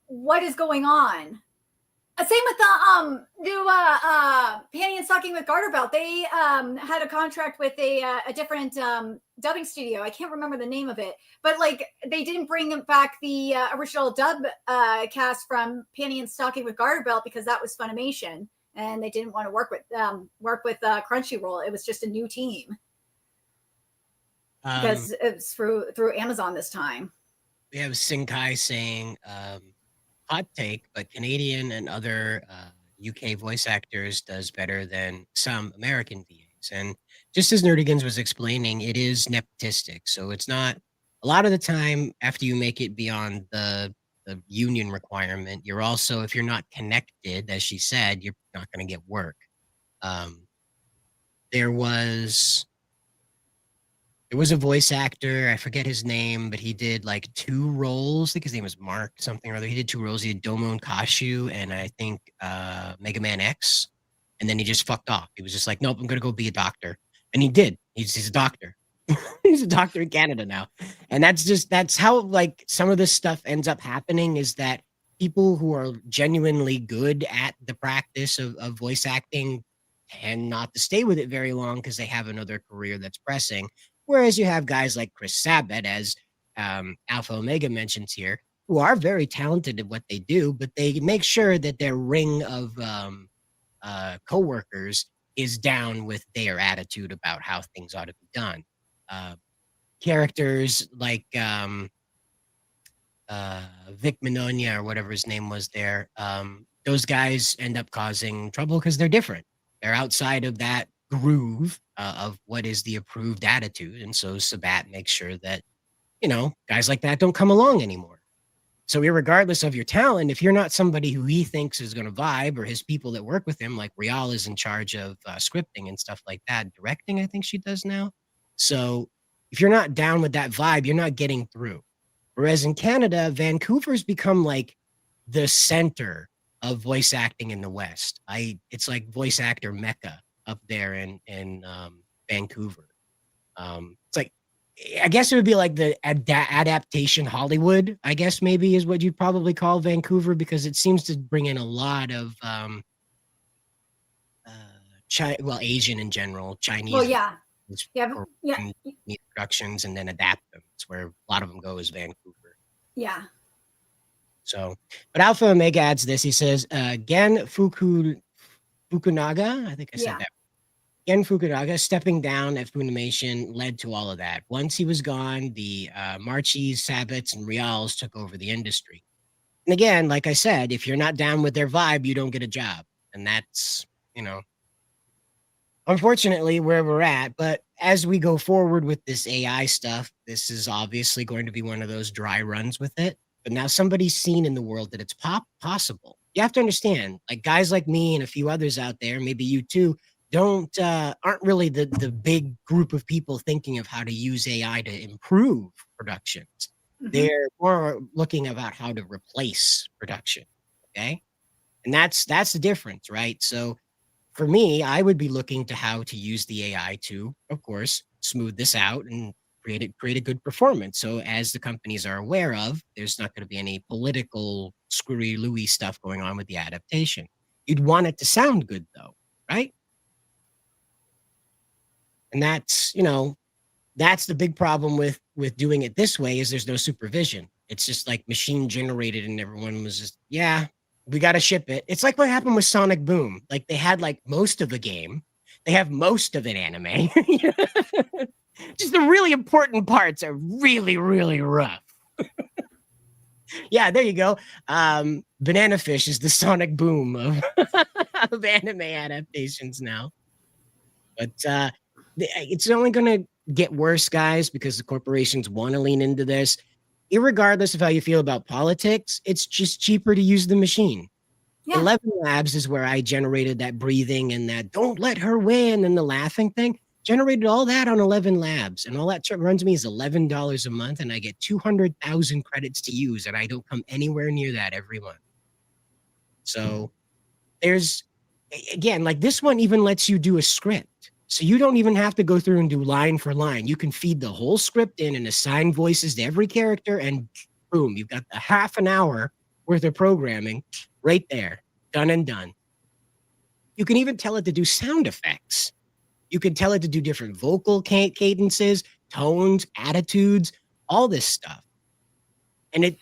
what is going on? Same with the new Panty and Stocking with Garter Belt. They had a contract with a different dubbing studio. I can't remember the name of it, but like they didn't bring back the original dub cast from Panty and Stocking with Garter Belt because that was Funimation, and they didn't want to work with Crunchyroll. It was just a new team because it's through Amazon this time. We have Sinkai saying, hot take, but Canadian and other UK voice actors does better than some American VAs. And just as Nerdigans was explaining, it is nepotistic. So it's not, a lot of the time after you make it beyond the union requirement, you're also, if you're not connected, as she said, you're not going to get work. There was a voice actor, I forget his name, but he did like 2 roles. I think his name was Mark something or other. He did 2 roles. He did Domon Kashu and I think Mega Man X. And then he just fucked off. He was just like, nope, I'm going to go be a doctor. And he did. He's a doctor. He's a doctor in Canada now. And that's how like some of this stuff ends up happening, is that people who are genuinely good at the practice of voice acting tend not to stay with it very long because they have another career that's pressing. Whereas you have guys like Chris Sabat, as Alpha Omega mentions here, who are very talented at what they do, but they make sure that their ring of coworkers is down with their attitude about how things ought to be done. Characters like Vic Mignogna or whatever his name was there. Those guys end up causing trouble because they're different. They're outside of that groove of what is the approved attitude. And so Sabat makes sure that, guys like that don't come along anymore. So irregardless of your talent, if you're not somebody who he thinks is going to vibe, or his people that work with him, like Rial is in charge of scripting and stuff like that, directing, I think she does now. So if you're not down with that vibe, you're not getting through. Whereas in Canada, Vancouver's become like the center of voice acting in the West. It's like voice actor mecca up there in Vancouver. It's like, I guess it would be like the adaptation Hollywood, I guess maybe is what you'd probably call Vancouver, because it seems to bring in a lot of Asian in general, Chinese. Well, yeah. Productions, and then adapt them. It's where a lot of them go, is Vancouver. Yeah. So, but Alpha Omega adds this. He says, Gen Fukunaga, I think I said that. Gen Fukunaga stepping down at Funimation led to all of that. Once he was gone, the Marchis, Sabbats, and Rials took over the industry. And again, like I said, if you're not down with their vibe, you don't get a job. And that's, unfortunately where we're at. But as we go forward with this AI stuff, this is obviously going to be one of those dry runs with it. But now somebody's seen in the world that it's possible. You have to understand, like guys like me and a few others out there, maybe you too, aren't really the big group of people thinking of how to use AI to improve productions. Mm-hmm. They're more looking about how to replace production. Okay. And that's the difference, right? So for me, I would be looking to how to use the AI to, of course, smooth this out and create a good performance. So as the companies are aware of, there's not going to be any political screwy Louis stuff going on with the adaptation. You'd want it to sound good though, right? And that's, that's the big problem with doing it this way, is there's no supervision. It's just like machine generated, and everyone was just, yeah, we got to ship it. It's like what happened with Sonic Boom. Like they had like most of the game. They have most of an anime. Just the really important parts are really, really rough. Yeah, there you go. Banana Fish is the Sonic Boom of anime adaptations now. But it's only going to get worse, guys, because the corporations want to lean into this. Irregardless of how you feel about politics, it's just cheaper to use the machine. Yeah. 11 Labs is where I generated that breathing and that don't let her win and the laughing thing. Generated all that on 11 Labs, and all that runs me is $11 a month, and I get 200,000 credits to use, and I don't come anywhere near that every month. So there's, again, like this one even lets you do a script. So you don't even have to go through and do line for line. You can feed the whole script in and assign voices to every character, and boom, you've got the half an hour worth of programming right there, done and done. You can even tell it to do sound effects. You can tell it to do different vocal cadences, tones, attitudes, all this stuff. And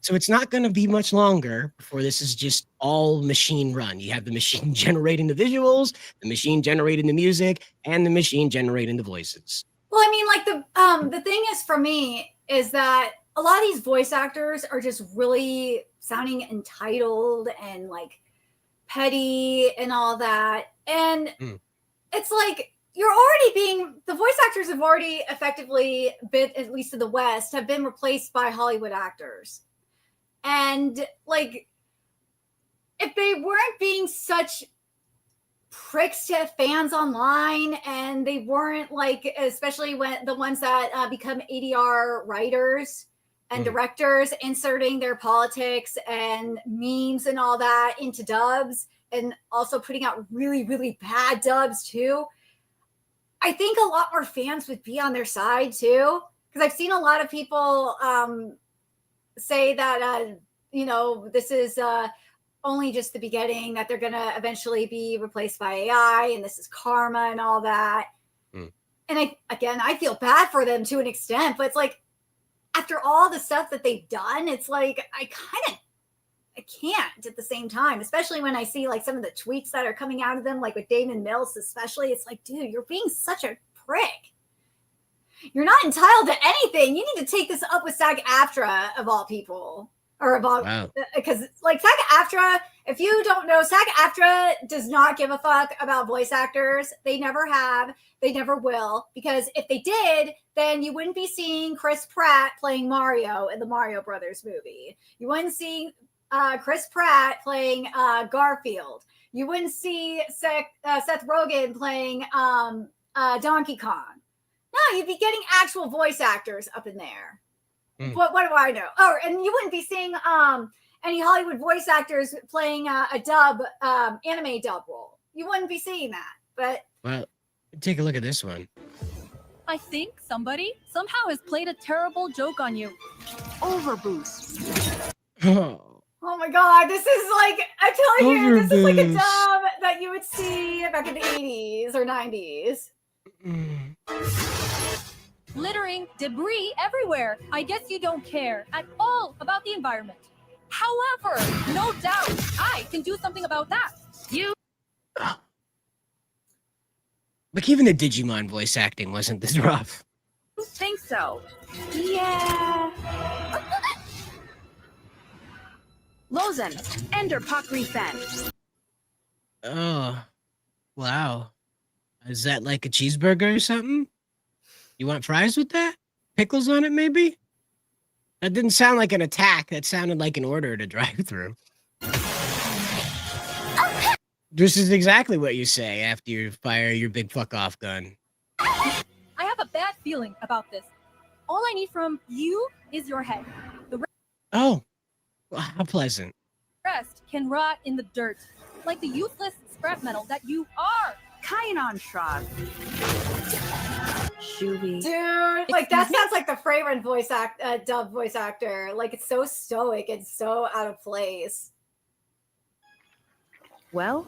so it's not going to be much longer before this is just all machine run. You have the machine generating the visuals, the machine generating the music, and the machine generating the voices. Well, I mean, like the thing is for me is that a lot of these voice actors are just really sounding entitled and like petty and all that. And it's like the voice actors have already effectively been, at least in the West, have been replaced by Hollywood actors. And like, if they weren't being such pricks to fans online, and they weren't like, especially when the ones that become ADR writers and directors, inserting their politics and memes and all that into dubs, and also putting out really, really bad dubs too, I think a lot more fans would be on their side too. Because I've seen a lot of people say that, this is only just the beginning, that they're going to eventually be replaced by AI, and this is karma and all that. And I feel bad for them to an extent, but it's like, after all the stuff that they've done, it's like, I can't at the same time, especially when I see like some of the tweets that are coming out of them, like with Damon Mills, especially. It's like, dude, you're being such a prick. You're not entitled to anything. You need to take this up with SAG-AFTRA of all people, or of all, Wow. because like SAG-AFTRA. If you don't know, SAG-AFTRA does not give a fuck about voice actors. They never have. They never will. Because if they did, then you wouldn't be seeing Chris Pratt playing Mario in the Mario Brothers movie. You wouldn't see Chris Pratt playing Garfield. You wouldn't see Seth Rogen playing Donkey Kong. No, you'd be getting actual voice actors up in there. What do I know? Oh, and you wouldn't be seeing any Hollywood voice actors playing a dub, anime dub role. You wouldn't be seeing that. But Well, take a look at this one. I think somebody somehow has played a terrible joke on you. Overboost. oh my god, this is like, I'm telling you, this is like a Overboost. dub that you would see back in the 80s or 90s. Littering, debris everywhere. I guess you don't care at all about the environment. However, no doubt, I can do something about that. You Like, even the Digimon voice acting wasn't this rough. think so? Yeah. Lozen, Ender Pakri Fen. Oh, wow. Is that like a cheeseburger or something? You want fries with that? Pickles on it, maybe? That didn't sound like an attack. That sounded like an order to drive through. This is exactly what you say after you fire your big fuck off gun. I have a bad feeling about this. All I need from you is your head. The Oh, well, how pleasant. rest can rot in the dirt, like the useless scrap metal that you are. Kainan Shrog. Shubi. Dude, like that sounds like the Freyren dub voice actor. Like it's so stoic and so out of place. Well,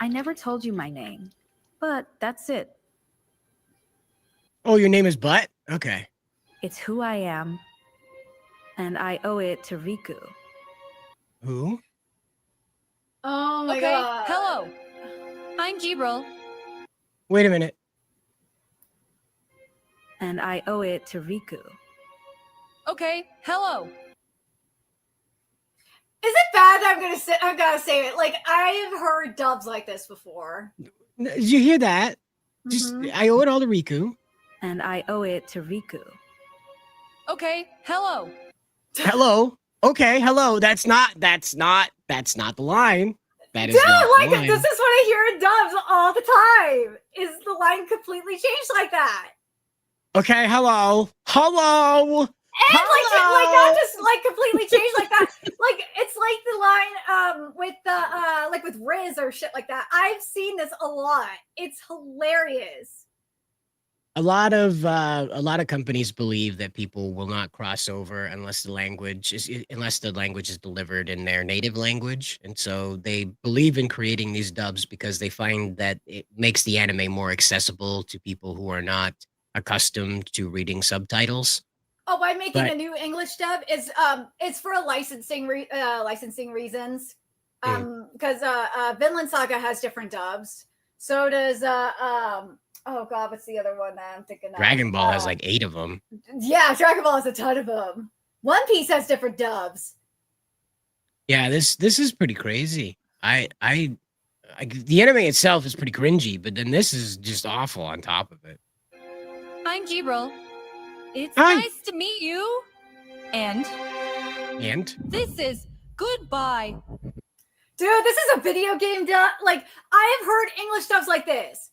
I never told you my name, but that's it. Oh, your name is Butt? Okay. It's who I am, and I owe it to Riku. Who? Oh my Okay, god. hello. I'm Jibril. Wait a minute. And I owe it to Riku. Okay, hello. Is it bad that I'm gonna say it? Like I've heard dubs like this before. Did you hear that? Just, Mhm. I owe it all to Riku. And I owe it to Riku. Okay, hello. Hello. Okay, hello. That's not the line. That is Dude, not like the line. this is what I hear in dubs all the time. Is the line completely changed like that? Okay, hello. Hello. And like not just like completely changed like that. Like it's like the line with the like with Riz or shit like that. I've seen this a lot. It's hilarious. A lot of companies believe that people will not cross over unless the language is delivered in their native language, and so they believe in creating these dubs because they find that it makes the anime more accessible to people who are not accustomed to reading subtitles. Oh, by making But- a new English dub is it's for licensing reasons. Because Vinland Saga has different dubs. So does oh god, what's the other one that I'm thinking of? Dragon Ball has like 8 of them. Yeah, Dragon Ball has a ton of them. One Piece has different dubs. Yeah, this is pretty crazy. I the anime itself is pretty cringy, but then this is just awful on top of it. I'm Jibril. It's Hi. nice to meet you. And And this is goodbye. Dude, this is a video game dub. Like, I have heard English dubs like this.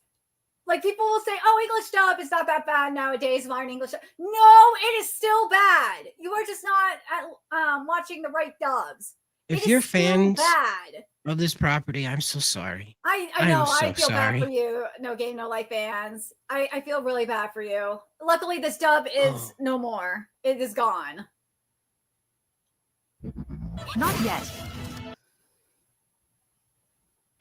Like, people will say, oh, English dub is not that bad nowadays, modern English dub. No, it is still bad. You are just not watching the right dubs. if It you're is still fans bad. of this property, I'm so sorry. I I know, am so I feel bad for sorry. you, No Game, No Life fans. I feel really bad for you. Luckily, this dub is Oh. no more. It is gone. Not yet.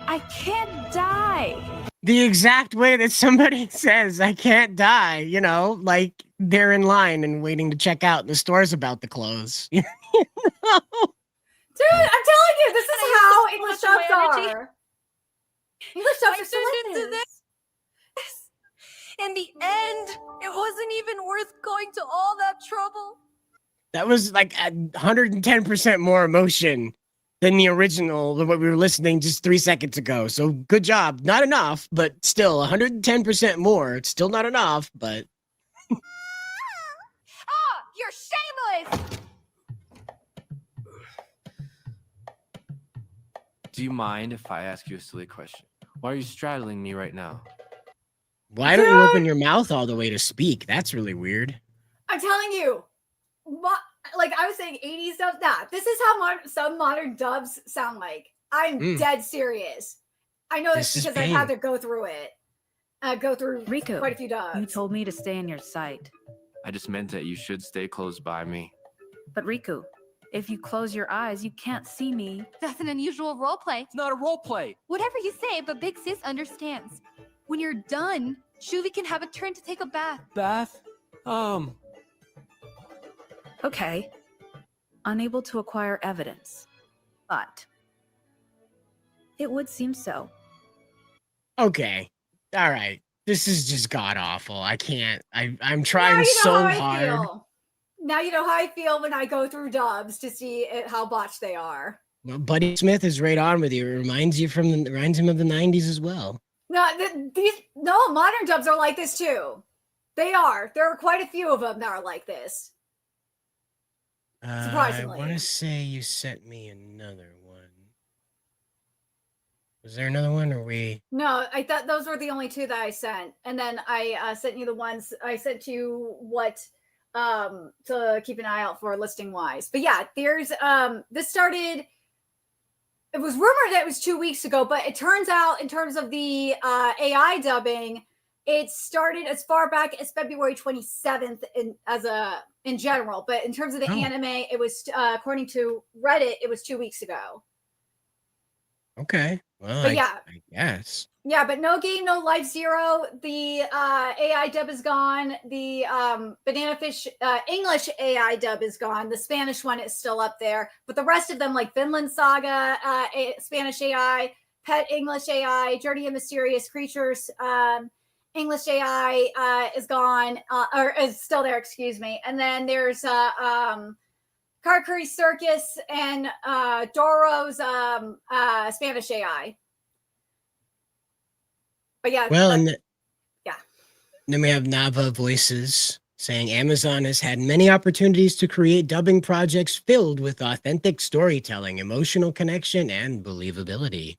I can't die. The exact way that somebody says I can't die, you know, like they're in line and waiting to check out and the store's about to close. You know? Dude, I'm telling you, this is I how use English so much dubs of my energy. are. English dubs I are still turned like into this. In the end, it wasn't even worth going to all that trouble. That was like 110% more emotion than the original, than what we were listening just 3 seconds ago. So good job. Not enough, but still 110% more. It's still not enough, but You're shameless! Do you mind if I ask you a silly question? Why are you straddling me right now? why don't you open your mouth all the way to speak? That's really weird. I'm telling you, like I was saying, 80s dubs. Nah, this is how some modern dubs sound like. I'm dead serious. I know this because I've had to go through it. Go through Riku, quite a few dubs. you told me to stay in your sight. I just meant that you should stay close by me. But Riku, if you close your eyes, you can't see me. That's an unusual roleplay. It's not a role play. Whatever you say, but Big Sis understands. When you're done, Shuvi can have a turn to take a bath. Bath? Okay. Unable to acquire evidence. But it would seem so. Okay. All right. This is just god awful. I can't. I'm trying so hard. Now you know how I feel when I go through dubs to see how botched they are. Well, Buddy Smith is right on with you. It reminds him of the 90s as well. No, modern dubs are like this too. They are. There are quite a few of them that are like this. Surprisingly. I want to say you sent me another one. Was there another one, or we? No, I thought those were the only two that I sent, and then I sent you the ones I sent you what to keep an eye out for listing wise. But yeah, there's this started. It was rumored that it was 2 weeks ago, but it turns out in terms of the AI dubbing, it started as far back as February 27th in general. But in terms of the anime, it was according to Reddit, it was 2 weeks ago. Okay. Well, I guess. Yeah, but No Game, No Life Zero. The AI dub is gone. The Banana Fish English AI dub is gone. The Spanish one is still up there. But the rest of them, like Vinland Saga, Spanish AI, Pet English AI, Journey of Mysterious Creatures, English AI is gone, or is still there, excuse me. And then there's Karakuri Circus and Doro's Spanish AI. But yeah. Well, and then we have Nava Voices saying Amazon has had many opportunities to create dubbing projects filled with authentic storytelling, emotional connection, and believability.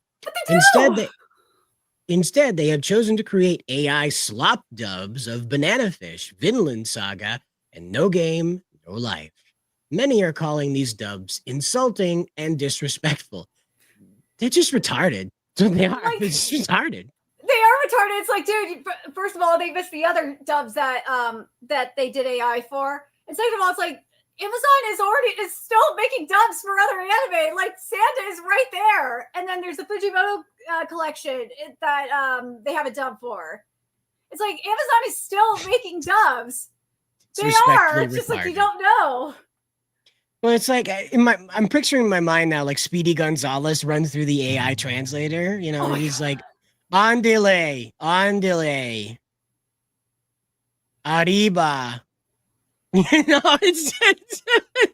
Instead, they have chosen to create AI slop dubs of Banana Fish, Vinland Saga, and No Game, No Life. Many are calling these dubs insulting and disrespectful. They're just retarded. So they are. They're just retarded. They are retarded. It's like, dude, first of all, they missed the other dubs that they did AI for. And second of all, it's like Amazon is still making dubs for other anime. Like Santa is right there. And then there's the Fujimoto collection that they have a dub for. It's like Amazon is still making dubs. They are. It's just like you don't know. Well, it's like I'm picturing in my mind now, like Speedy Gonzalez runs through the AI translator. You know, he's like, on delay, arriba. You know, it's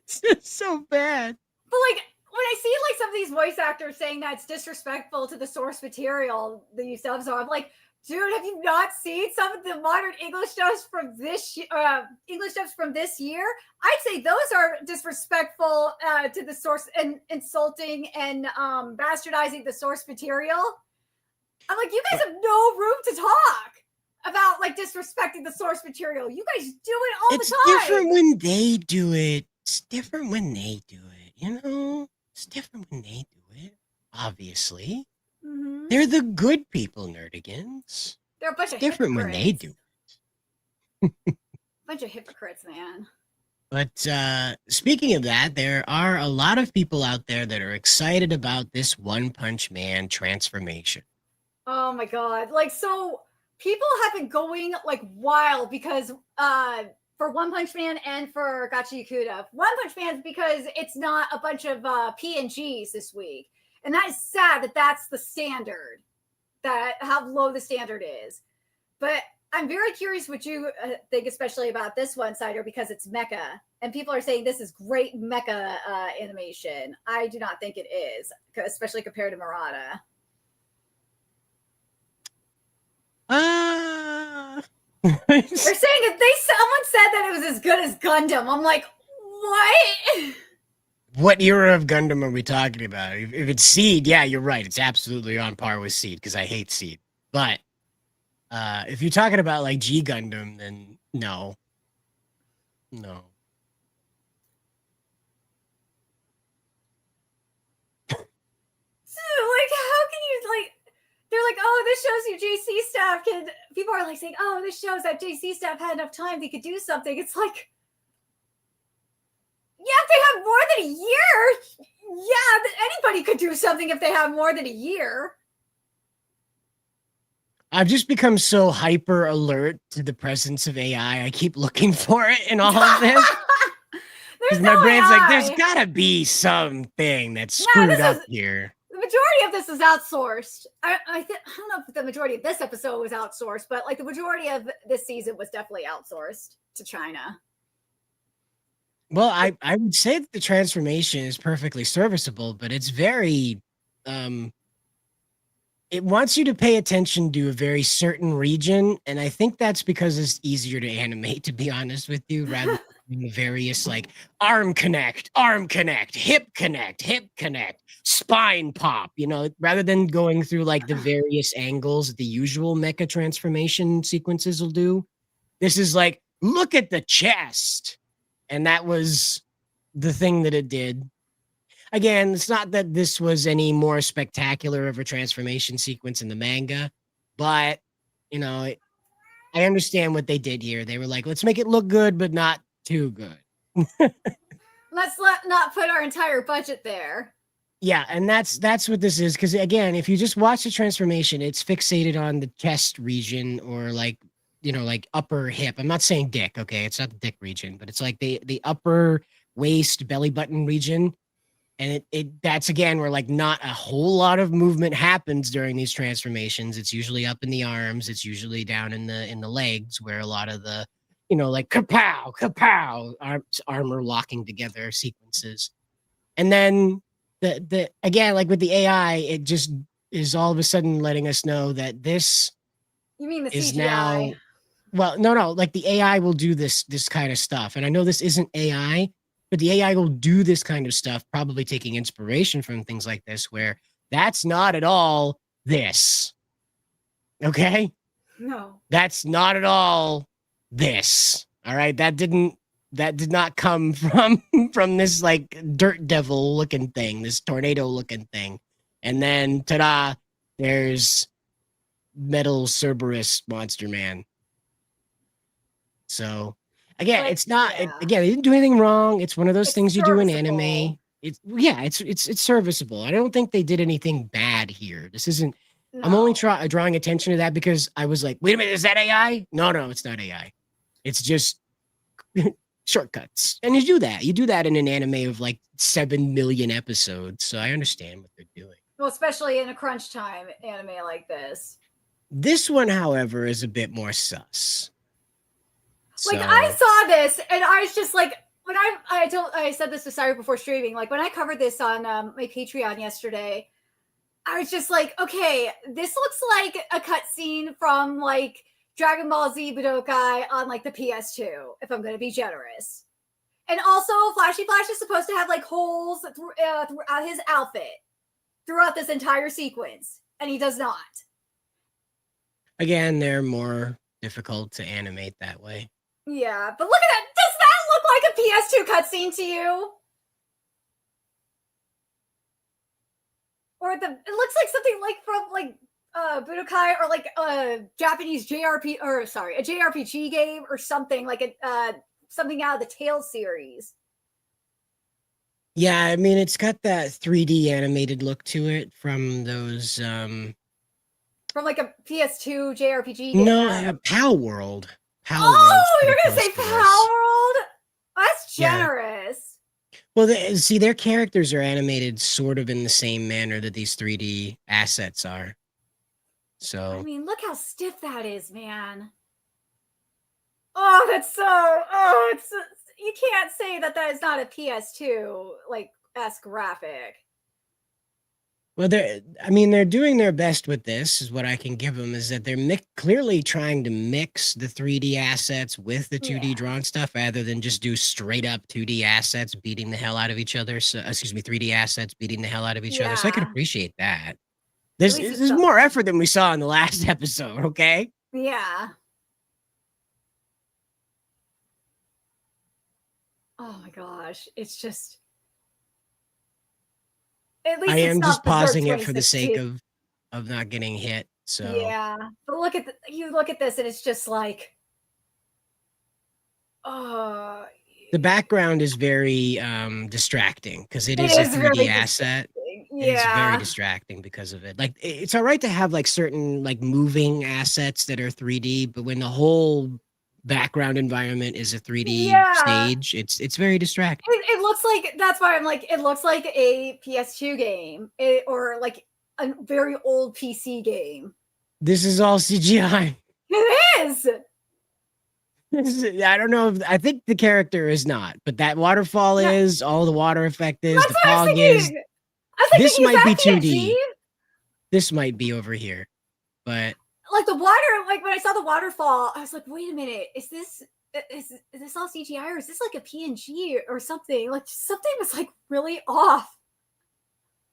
just so bad. But like when I see like some of these voice actors saying that it's disrespectful to the source material that you subs are, I'm like, dude, have you not seen some of the modern English dubs from this year? I'd say those are disrespectful to the source and insulting and bastardizing the source material. I'm like, you guys have no room to talk about like disrespecting the source material. You guys do it all the time. It's different when they do it. It's different when they do it. You know, it's different when they do it. Obviously. Mm-hmm. They're the good people, nerdigans. They're a bunch of different hypocrites. When they do it. Bunch of hypocrites, man. But speaking of that, there are a lot of people out there that are excited about this One Punch Man transformation. Oh my god. Like, so people have been going like wild because for One Punch Man and for Gacha Yakuta. One Punch Man because it's not a bunch of PNGs this week. And that is sad that that's the standard, that how low the standard is. But I'm very curious what you think, especially about this one, Cider, because it's mecha. And people are saying this is great mecha animation. I do not think it is, especially compared to Murata. They're saying someone said that it was as good as Gundam. I'm like, what? What era of Gundam are we talking about? If it's Seed, yeah, you're right. It's absolutely on par with Seed because I hate Seed. But if you're talking about like G Gundam, then no. No. So, like, how can you, like, they're like, oh, this shows you JC staff can, people are like saying, oh, this shows that JC staff had enough time, they could do something. It's like, yeah, if they have more than a year, yeah, anybody could do something if they have more than a year. I've just become so hyper alert to the presence of AI. I keep looking for it in all of this. There's my no brain's AI. like, there's gotta be something that's screwed up here. The majority of this is outsourced. I don't know if the majority of this episode was outsourced, but like the majority of this season was definitely outsourced to China. Well, I would say that the transformation is perfectly serviceable, but it's very it wants you to pay attention to a very certain region, and I think that's because it's easier to animate, to be honest with you, rather than the various like arm connect, hip connect, spine pop, you know, rather than going through like the various angles that the usual mecha transformation sequences will do. This is like, look at the chest. And that was the thing that it did. Again, it's not that this was any more spectacular of a transformation sequence in the manga, but, you know, I understand what they did here. They were like, let's make it look good, but not too good. Let's not put our entire budget there. Yeah, and that's what this is. Because again, if you just watch the transformation, it's fixated on the chest region or like, you know, like upper hip. I'm not saying dick, okay? It's not the dick region, but it's like the upper waist belly button region. And that's again where like not a whole lot of movement happens during these transformations. It's usually up in the arms. It's usually down in the legs where a lot of the, you know, like kapow, armor locking together sequences. And then the again, like with the AI, it just is all of a sudden letting us know that this You mean the is CGI? now, well, no, like the AI will do this kind of stuff. And I know this isn't AI, but the AI will do this kind of stuff, probably taking inspiration from things like this, where that's not at all this. Okay? No. That's not at all this. All right? That did not come from this like dirt devil looking thing, this tornado looking thing. And then ta-da, there's Metal Cerberus Monster Man. So again, Like, it's not. yeah. Again, they didn't do anything wrong. It's one of those It's things you do in serviceable. anime. It's serviceable. I don't think they did anything bad here. This isn't. I'm only No. drawing attention to that because I was like, wait a minute, is that AI? No, it's not AI. It's just shortcuts. And you do that. You do that in an anime of like 7 million episodes. So I understand what they're doing. Well, especially in a crunch time anime like this. This one, however, is a bit more sus. Like So- I saw this and I was just like, when I said this to Cyrus before streaming, like when I covered this on my Patreon yesterday, I was just like, okay, this looks like a cutscene from like Dragon Ball Z Budokai on like the PS2, if I'm going to be generous. And also, Flashy Flash is supposed to have like holes throughout his outfit throughout this entire sequence, and he does not. Again, they're more difficult to animate that way. Yeah, but look at that. Does that look like a PS2 cutscene to you? Or it looks like something like from like Budokai or like a Japanese a JRPG game or something like something out of the Tales series. Yeah, I mean, it's got that 3D animated look to it from those. From like a PS2 JRPG game. No, Pal World. You're gonna say Pal World? That's Yeah. generous. Well, see, their characters are animated sort of in the same manner that these 3D assets are. I So mean, look how stiff that is, man. Oh, that's so. Oh, it's you can't say that that is not a PS2 like esque graphic. Well, they're doing their best with this. Is what I can give them is that they're clearly trying to mix the 3D assets with the 2D Yeah. drawn stuff, rather than just do straight up 2D assets beating the hell out of each other. So, excuse me, 3D assets beating the hell out of each other. So I can Yeah. appreciate that. At This least is it's more something. effort than we saw in the last episode. Okay. Yeah. Oh my gosh, it's just. At least I it's am just not Berserk pausing it for the sake 2016. of not getting hit. So Yeah, but look at you look at this, and it's just like, oh, the background is very distracting because it it is a is 3D really asset. distracting. It's very Yeah, distracting because of it. Like it's all right to have like certain like moving assets that are 3D, but when the whole background environment is a 3D yeah. stage, it's very distracting. It looks like that's why I'm like, it looks like a PS2 game, or like a very old PC game. This is all CGI. It is. I don't know if I think the character is not, but that waterfall Yeah. is, all the water effect is, That's the what I was fog is. thinking. I was thinking, This is might that be PNG? 2D. This might be over here, but Like the water, like when I saw the waterfall, I was like, wait a minute, is this all CGI, or is this like a PNG or something? Like something was like really off.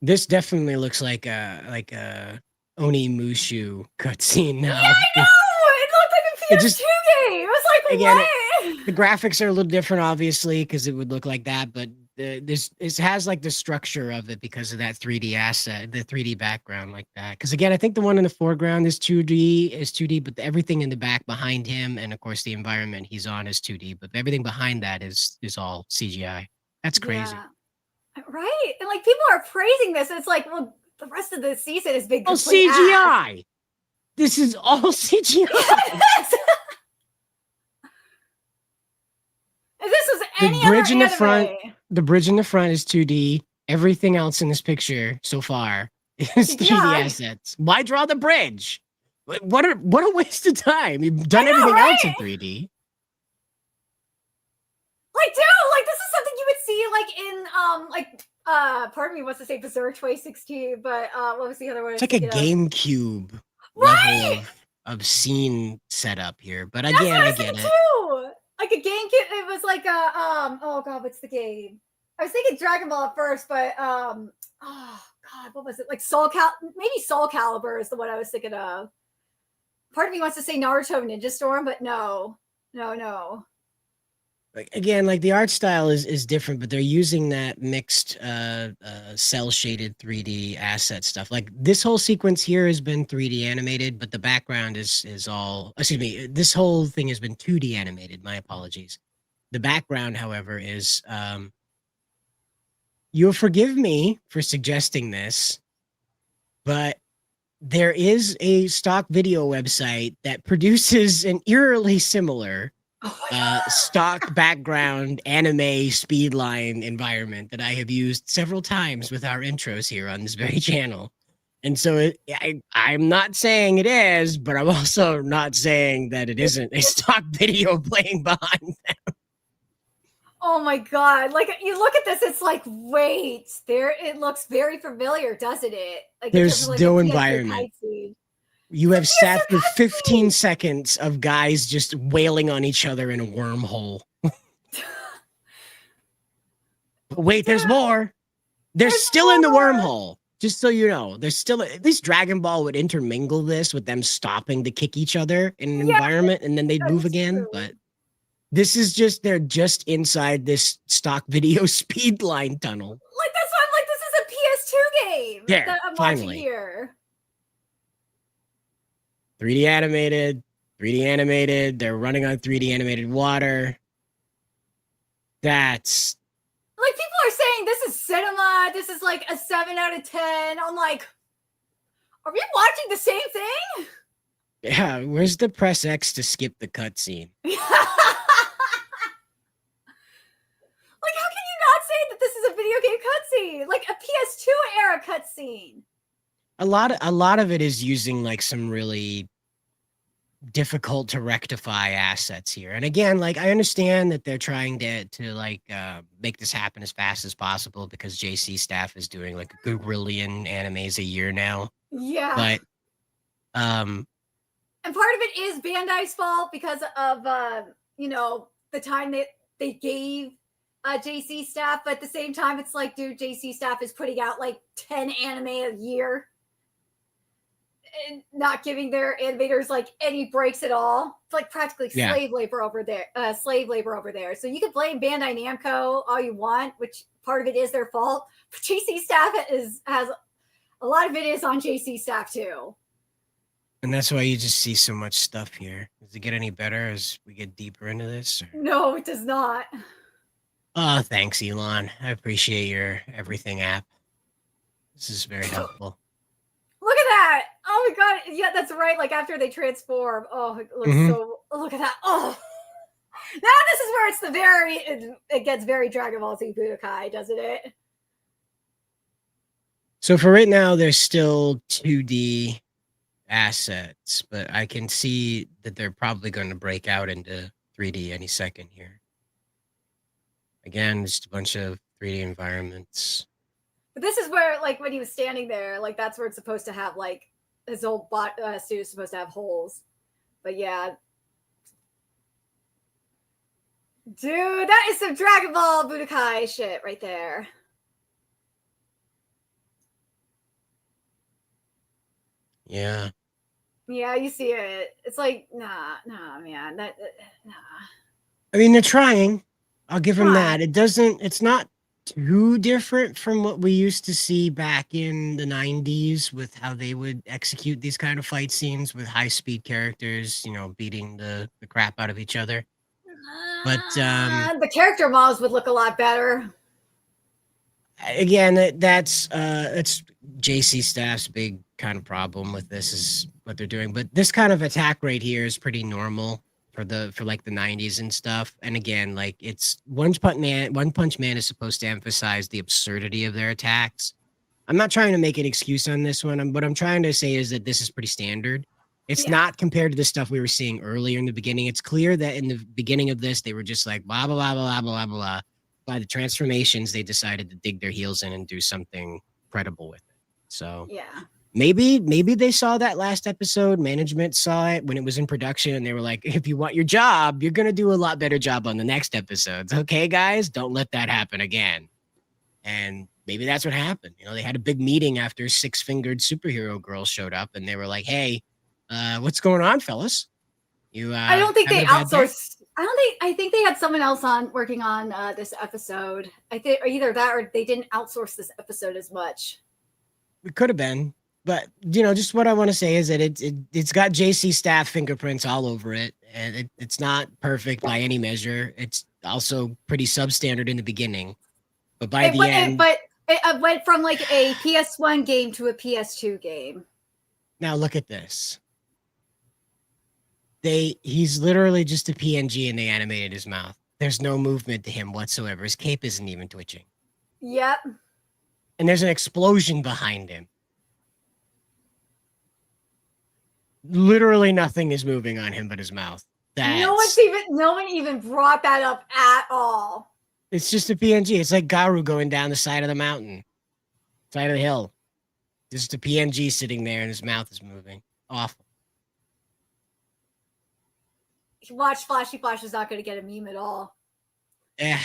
this definitely looks like a Oni Mushu cutscene now. Yeah, I know. It looked like a It PS2 just- game. It was like, Again, what? The graphics are a little different, obviously, because it would look like that, but it has like the structure of it because of that 3D asset, the 3D background like that. Because again, I think the one in the foreground is 2D, but everything in the back behind him, and of course the environment he's on is 2D, but everything behind that is all CGI. That's crazy. Yeah. Right? And like people are praising this. It's like, well, the rest of the season has been All complete ass. CGI. This is all CGI. If this was The any bridge other in the anime, front- The bridge in the front is 2D. Everything else in this picture so far is 3D CGI. assets. Why draw the bridge? What a waste of time. You've done I know, everything else in right? 3D. Like, dude, like this is something you would see like in pardon me, wants to say Berserk 2016, but what was the other one? It's like a GameCube Right? level of scene setup here. But That's again, what I was get thinking it. too. Like a GameCube, it was like a oh god, what's the game? I was thinking Dragon Ball at first, but oh god, what was it? Like maybe Soul Calibur is the one I was thinking of. Part of me wants to say Naruto Ninja Storm, but no. Like, again, like the art style is different, but they're using that mixed cell shaded 3D asset stuff. Like this whole sequence here has been 3D animated, but the background is all, excuse me, this whole thing has been 2D animated. My apologies. The background, however, is you'll forgive me for suggesting this, but there is a stock video website that produces an eerily similar stock background anime speedline environment that I have used several times with our intros here on this very channel. And so I'm not saying it is, but I'm also not saying that it isn't a stock video playing behind them. Oh my god! Like you look at this, it's like, wait, there. It looks very familiar, doesn't it? Like There's like no a PS2 environment. cutscene. You have It's a sat through cutscene. 15 seconds of guys just wailing on each other in a wormhole. But wait, there's more. They're There's still in the more. wormhole. Just so you know, there's still at least Dragon Ball would intermingle this with them stopping to kick each other in an Yeah, environment, and then they'd that move is again. true. But this is just they're just inside this stock video speed line tunnel. Like that's why I'm like, this is a PS2 game There, that I'm finally. watching here. 3D animated. They're running on 3D animated water. That's Like people are saying this is cinema. This is like a 7 out of 10. I'm like, are we watching the same thing? yeah. Where's the press X to skip the cutscene? Like, how can you not say that this is a video game cutscene? Like a PS2 era cutscene. A lot of it is using like some really difficult to rectify assets here. And again, like I understand that they're trying to like make this happen as fast as possible because JC staff is doing like a gazillion animes a year now. Yeah. But and part of it is Bandai's fault because of you know, the time that they gave JC staff, but at the same time it's like, dude, JC staff is putting out like 10 anime a year and not giving their animators like any breaks at all. It's like practically slave labor over there. So you can blame Bandai Namco all you want, which part of it is their fault. But JC staff has a lot of it is on JC staff too. and that's why you just see so much stuff here. Does it get any better as we get deeper into this? Or? No, it does not. Oh, thanks, Elon. I appreciate your everything app. This is very helpful. Look at that. Oh my god. Yeah, that's right. Like after they transform. Oh, it looks so look at that. Oh. Now this is where it's the it gets very Dragon Ball Z Budokai, doesn't it? So for right now, there's still 2D assets, but I can see that they're probably going to break out into 3D any second here. Again, just a bunch of 3D environments. But this is where, like, when he was standing there, like, that's where it's supposed to have, like, his whole suit is supposed to have holes. But yeah. Dude, that is some Dragon Ball Budokai shit right there. Yeah. Yeah, you see it. It's like, nah, man. Nah. I mean, they're trying. I'll give them that. It's not too different from what we used to see back in the 90s with how they would execute these kind of fight scenes with high-speed characters, you know, beating the crap out of each other. But the character models would look a lot better. Again, that's JC staff's big kind of problem with this is what they're doing. But this kind of attack right here is pretty normal for like the 90s and stuff. And again, like it's One Punch Man is supposed to emphasize the absurdity of their attacks. I'm not trying to make an excuse on this one. What I'm trying to say is that this is pretty standard. It's not compared to the stuff we were seeing earlier in the beginning. It's clear that in the beginning of this, they were just like blah, blah, blah, blah, blah, blah, blah. By the transformations, they decided to dig their heels in and do something credible with it. So maybe they saw that last episode. Management saw it when it was in production, and they were like, if you want your job, you're going to do a lot better job on the next episodes. Okay, guys, don't let that happen again. And maybe that's what happened. You know, they had a big meeting after Six-Fingered Superhero Girl showed up, and they were like, hey, what's going on, fellas? I don't think they outsourced. I think they had someone else working on this episode. I think either that or they didn't outsource this episode as much. It could have been, but you know, just what I want to say is that it's got JC staff fingerprints all over it, and it's not perfect by any measure. It's also pretty substandard in the beginning, but by the end, it went from like a PS1 game to a PS2 game. Now look at this. He's literally just a PNG and they animated his mouth. There's no movement to him whatsoever. His cape isn't even twitching. Yep. And there's an explosion behind him. Literally nothing is moving on him but his mouth. No one even brought that up at all. It's just a PNG. It's like Garu going down the side of the mountain. Side of the hill. Just a PNG sitting there and his mouth is moving. Awful. Watch Flashy Flash is not going to get a meme at all. Yeah.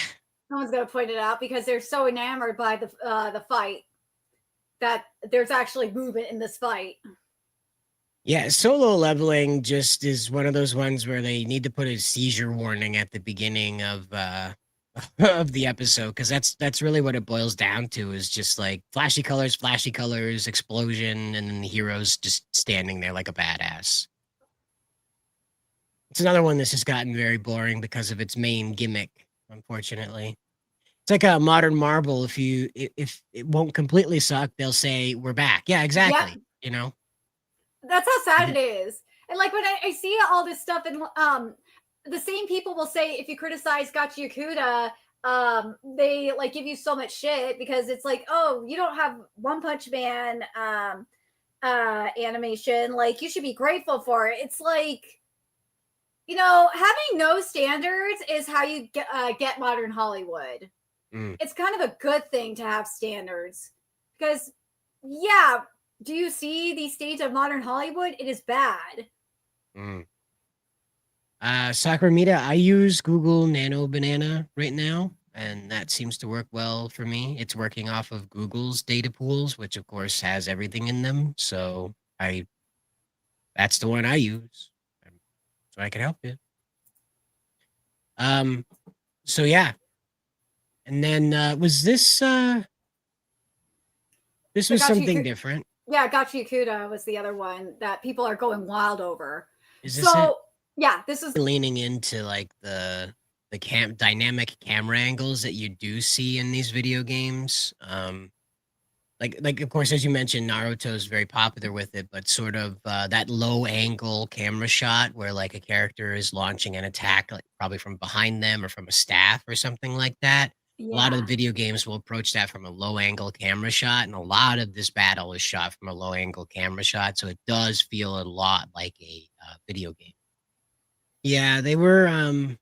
No one's going to point it out because they're so enamored by the fight that there's actually movement in this fight. Yeah, solo leveling just is one of those ones where they need to put a seizure warning at the beginning of the episode, because that's really what it boils down to, is just like flashy colors, explosion, and then the hero's just standing there like a badass. It's another one that's just gotten very boring because of its main gimmick, unfortunately. It's like a modern Marvel. If it won't completely suck, they'll say, we're back. Yeah, exactly. Yeah. You know? That's how sad it is. And like when I see all this stuff, and the same people will say, if you criticize Gachi Yakuda, they like give you so much shit because it's like, oh, you don't have One Punch Man animation. Like, you should be grateful for it. It's like, You know, having no standards is how you get modern Hollywood. Mm. It's kind of a good thing to have standards because, yeah, do you see the state of modern Hollywood? It is bad. Mm. Sakuramita, I use Google Nano Banana right now, and that seems to work well for me. It's working off of Google's data pools, which of course has everything in them. So that's the one I use. So I can help you. So yeah. And then was this was something different. Yeah, Gotcha Yakuta was the other one that people are going wild over. Is this yeah, this is leaning into like the dynamic camera angles that you do see in these video games. Like of course, as you mentioned, Naruto is very popular with it, but sort of that low angle camera shot where like a character is launching an attack, like probably from behind them or from a staff or something like that. A lot of the video games will approach that from a low angle camera shot, and a lot of this battle is shot from a low angle camera shot, so it does feel a lot like a video game. Yeah, they were.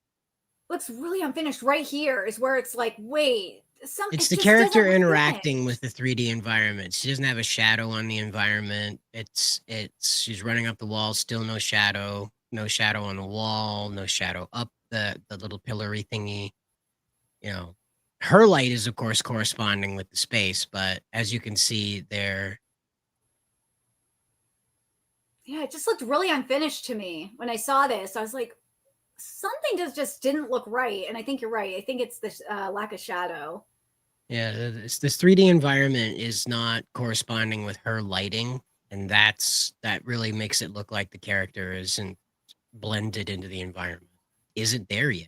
Looks really unfinished. Right here is where it's like, wait, It's the character interacting with the 3D environment. She doesn't have a shadow on the environment. She's running up the wall, still no shadow on the wall, no shadow up the little pillory thingy. You know, her light is of course corresponding with the space, but as you can see there. Yeah, it just looked really unfinished to me when I saw this. I was like, something just didn't look right. And I think you're right. I think it's this lack of shadow. Yeah, this 3D environment is not corresponding with her lighting, and that really makes it look like the character isn't blended into the environment. Isn't there yet?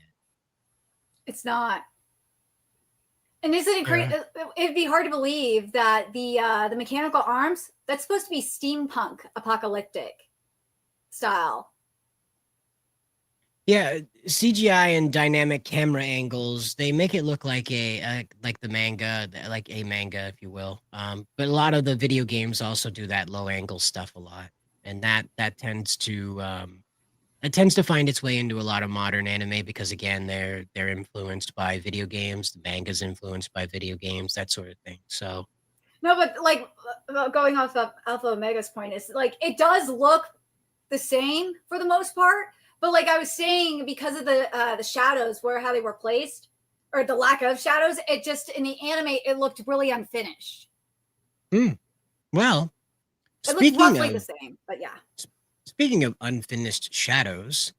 It's not. And isn't it great? Yeah. It'd be hard to believe that the mechanical arms, that's supposed to be steampunk apocalyptic style. Yeah, CGI and dynamic camera angles, they make it look like like the manga, like a manga, if you will. But a lot of the video games also do that low angle stuff a lot. And that tends to find its way into a lot of modern anime because again, they're influenced by video games, the manga's influenced by video games, that sort of thing. So no, but like going off of Alpha Omega's point is like it does look the same for the most part. But like I was saying, because of the shadows, how they were placed, or the lack of shadows, it just in the anime it looked really unfinished. Well, it looked roughly the same, but yeah. Speaking of unfinished shadows,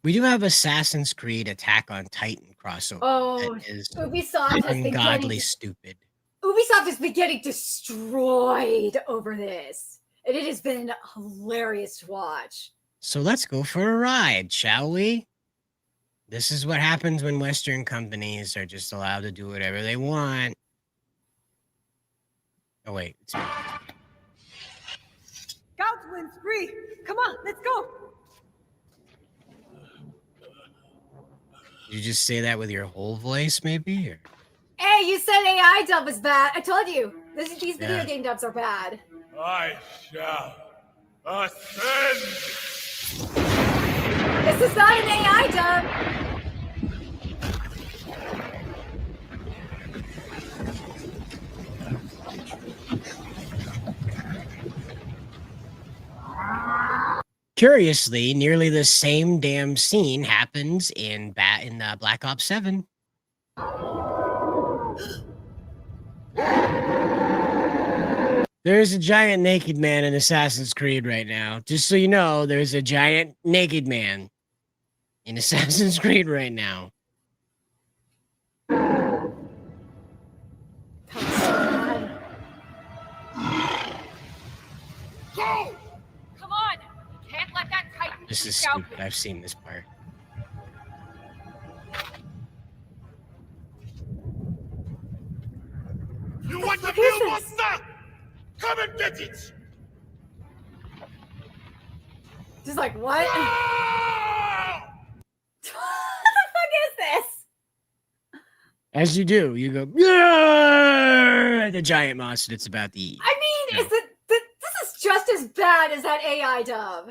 we do have Assassin's Creed Attack on Titan crossover. Oh, that is Ubisoft ungodly stupid. Ubisoft has been getting destroyed over this, and it has been hilarious to watch. So let's go for a ride, shall we? This is what happens when Western companies are just allowed to do whatever they want. Oh, wait. Scouts win spree. Come on, let's go. Did you just say that with your whole voice, maybe? Or? Hey, you said AI dub is bad. I told you. These video game dubs are bad. I shall ascend. This is not an AI dub. Curiously, nearly the same damn scene happens in Black Ops 7. There's a giant naked man in Assassin's Creed right now. Just so you know, there's a giant naked man in Assassin's Creed right now. Go! Come on! You can't let that Titan. This is stupid. I've seen this part. You want the real monster? Come and get it! Just like, what? What the fuck is this? As you do, you go, yeah! The giant monster that's about to eat. I mean, this is just as bad as that AI dub.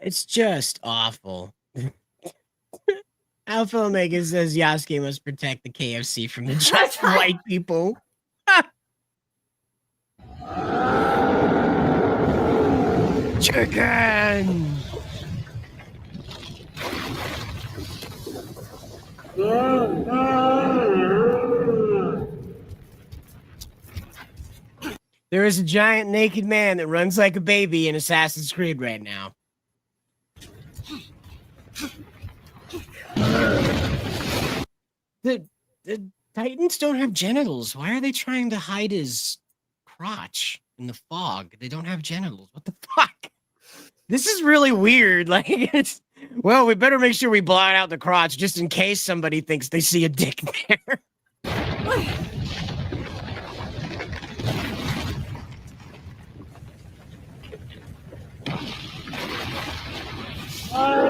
It's just awful. Alpha Omega says Yasuke must protect the KFC from the giant white people. Chicken! There is a giant naked man that runs like a baby in Assassin's Creed right now. The Titans don't have genitals. Why are they trying to hide his crotch in the fog? They don't have genitals. What the fuck? This is really weird. Like, it's, well, we better make sure we blot out the crotch just in case somebody thinks they see a dick there.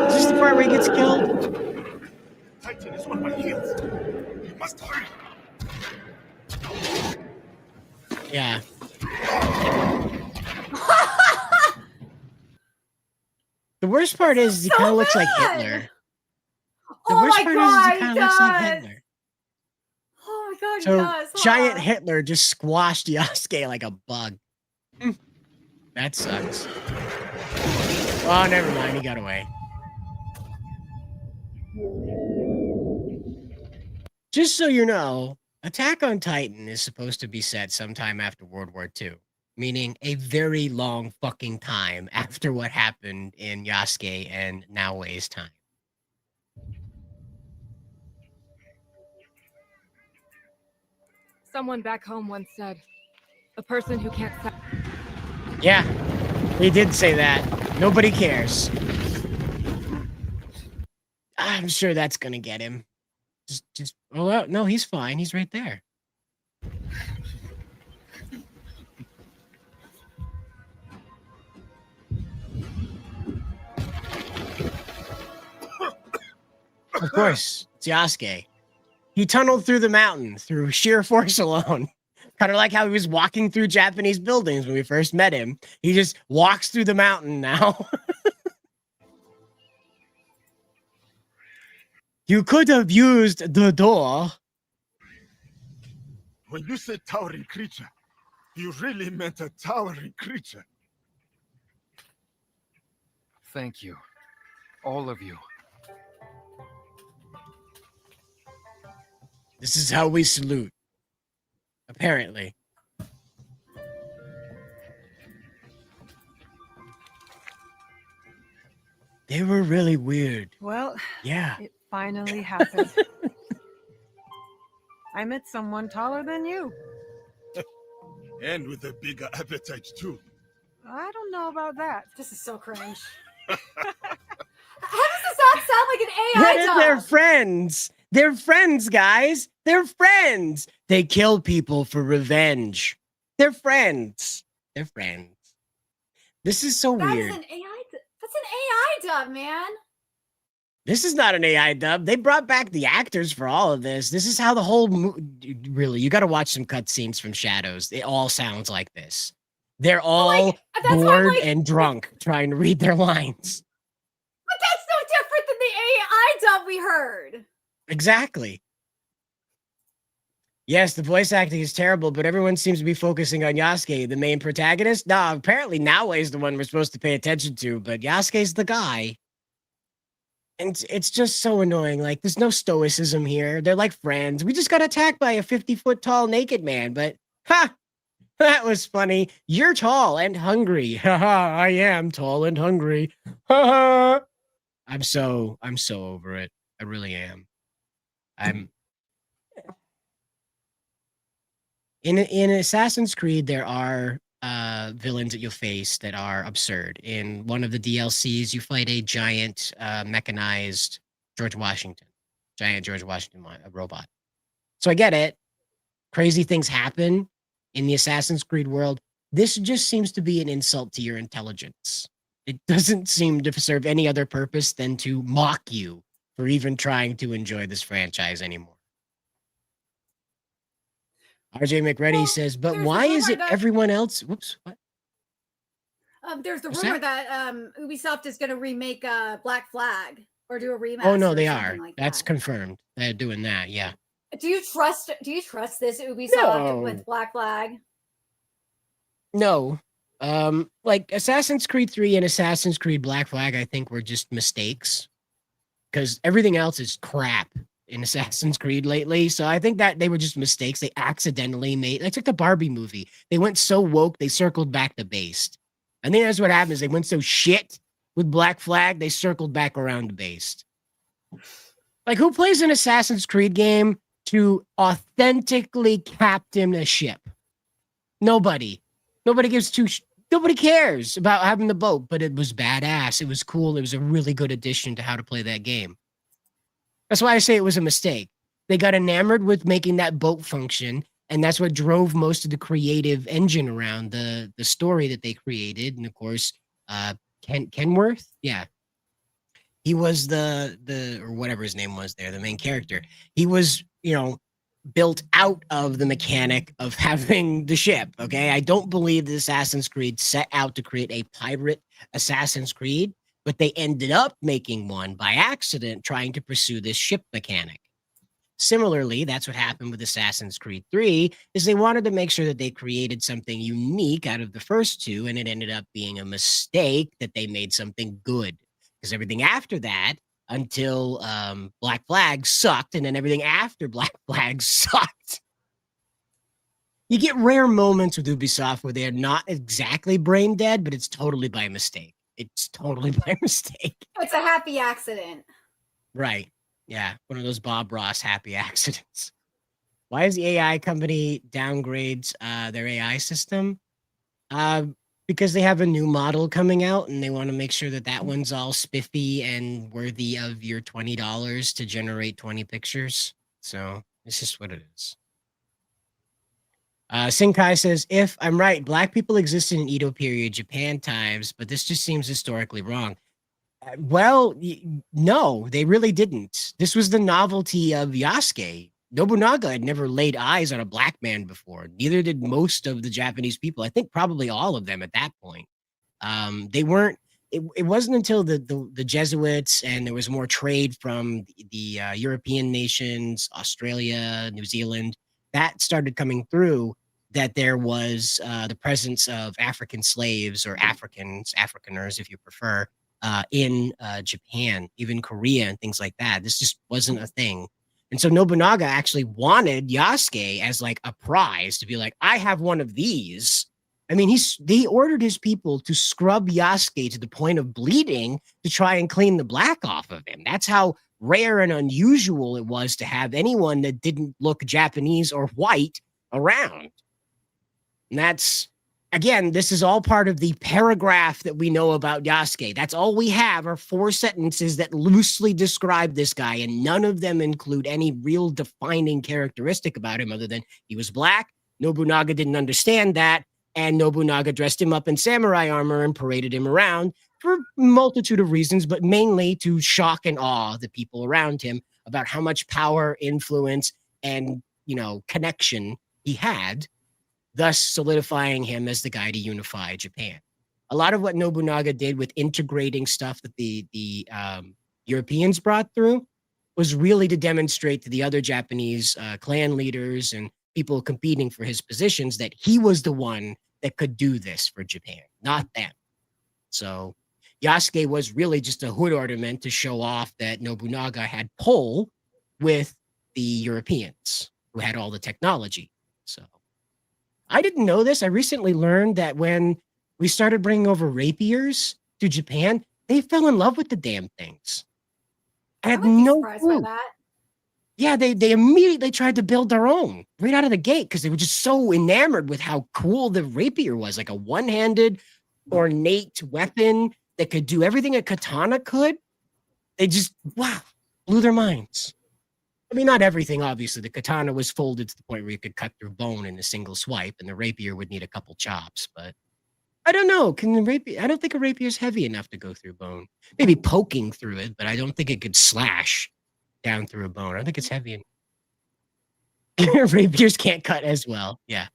Is this the part where he gets killed? Titan is on my heels. You must hurry. Yeah. The worst part is he kind of looks like Hitler. The worst part is he kind of looks like Hitler. Oh my god, So he does. giant Hitler just squashed Yasuke like a bug. That sucks. Oh, never mind. He got away. Just so you know, Attack on Titan is supposed to be set sometime after World War II, meaning a very long fucking time after what happened in Yasuke and Naoe's time. Someone back home once said, a person who can't... Yeah, he did say that. Nobody cares. I'm sure that's gonna get him. Just oh no, he's fine. He's right there. Of course, it's Yasuke. He tunneled through the mountain through sheer force alone. Kind of like how he was walking through Japanese buildings when we first met him. He just walks through the mountain now. You could have used the door. When you said towering creature, you really meant a towering creature. Thank you. All of you. This is how we salute. Apparently. They were really weird. Well, yeah. It finally happened. I met someone taller than you. And with a bigger appetite, too. I don't know about that. This is so cringe. How does this not sound like an AI dog? They're friends. They're friends, guys. They're friends. They kill people for revenge. They're friends. They're friends. This is so weird. That's an AI dub, man. This is not an AI dub. They brought back the actors for all of this. This is how the whole really, you got to watch some cutscenes from Shadows. It all sounds like this. They're all bored and drunk trying to read their lines. But that's no different than the AI dub we heard. Exactly. Yes, the voice acting is terrible, but everyone seems to be focusing on Yasuke, the main protagonist. No, apparently Naoe is the one we're supposed to pay attention to, but Yasuke's the guy. And it's just so annoying. Like, there's no stoicism here. They're like friends. We just got attacked by a 50-foot tall naked man, but ha! That was funny. You're tall and hungry. Haha, I am tall and hungry. Haha. I'm so over it. I really am. In Assassin's Creed, there are villains that you'll face that are absurd. In one of the DLCs, you fight a giant mechanized George Washington robot. So I get it. Crazy things happen in the Assassin's Creed world. This just seems to be an insult to your intelligence. It doesn't seem to serve any other purpose than to mock you for even trying to enjoy this franchise anymore. RJ McReady says, but why is it everyone else? Whoops. What? There's the What's rumor that? that Ubisoft is going to remake Black Flag. or do a remaster. Oh no, or they something are. Like That's that. confirmed. They're doing that. Yeah. Do you trust this Ubisoft with No. Black Flag? No. Like Assassin's Creed 3 and Assassin's Creed Black Flag, I think were just mistakes because everything else is crap in Assassin's Creed lately. So I think that they were just mistakes. They accidentally made, it's like the Barbie movie. They went so woke, they circled back to based. I think that's what happens. They went so shit with Black Flag, they circled back around to based. Like, who plays an Assassin's Creed game to authentically captain a ship? Nobody. Nobody gives two. Nobody cares about having the boat, but it was badass. It was cool. It was a really good addition to how to play that game. That's why I say it was a mistake. They got enamored with making that boat function, and that's what drove most of the creative engine around the story that they created. And of course, Kenworth, yeah, he was the or whatever his name was there, the main character. He was, built out of the mechanic of having the ship. Okay, I don't believe that Assassin's Creed set out to create a pirate Assassin's Creed, but they ended up making one by accident, trying to pursue this ship mechanic. Similarly, that's what happened with Assassin's Creed 3, is they wanted to make sure that they created something unique out of the first two, and it ended up being a mistake that they made something good. Because everything after that, until Black Flag sucked, and then everything after Black Flag sucked. You get rare moments with Ubisoft where they're not exactly brain dead, but it's totally by mistake. It's totally by mistake. It's a happy accident. Right. Yeah. One of those Bob Ross happy accidents. Why is the AI company downgrades their AI system? Because they have a new model coming out and they want to make sure that that one's all spiffy and worthy of your $20 to generate 20 pictures. So it's just what it is. Sinkai says, if I'm right, Black people existed in Edo period, Japan times, but this just seems historically wrong. Well, no, they really didn't. This was the novelty of Yasuke. Nobunaga had never laid eyes on a black man before. Neither did most of the Japanese people. I think probably all of them at that point. They weren't. It wasn't until the Jesuits and there was more trade from the European nations, Australia, New Zealand, that started coming through, that there was the presence of African slaves or Afrikaners, if you prefer, in Japan, even Korea and things like that. This just wasn't a thing. And so Nobunaga actually wanted Yasuke as like a prize to be like, I have one of these. I mean, they ordered his people to scrub Yasuke to the point of bleeding to try and clean the black off of him. That's how rare and unusual it was to have anyone that didn't look Japanese or white around. And that's, again, this is all part of the paragraph that we know about Yasuke. That's all we have are 4 sentences that loosely describe this guy, and none of them include any real defining characteristic about him other than he was black. Nobunaga didn't understand that, and Nobunaga dressed him up in samurai armor and paraded him around for a multitude of reasons, but mainly to shock and awe the people around him about how much power, influence, and, connection he had, thus solidifying him as the guy to unify Japan. A lot of what Nobunaga did with integrating stuff that the Europeans brought through was really to demonstrate to the other Japanese clan leaders and people competing for his positions that he was the one that could do this for Japan, not them. So Yasuke was really just a hood ornament to show off that Nobunaga had pull with the Europeans who had all the technology. So I didn't know this. I recently learned that when we started bringing over rapiers to Japan, they fell in love with the damn things. I had no clue. By that. Yeah, they immediately tried to build their own right out of the gate because they were just so enamored with how cool the rapier was, like a one-handed, ornate weapon that could do everything a katana could. They just, wow, blew their minds. I mean, not everything, obviously. The katana was folded to the point where you could cut through bone in a single swipe, and the rapier would need a couple chops. But I don't know. I don't think a rapier is heavy enough to go through bone. Maybe poking through it, but I don't think it could slash down through a bone. I think it's heavy. Rapiers can't cut as well. Yeah.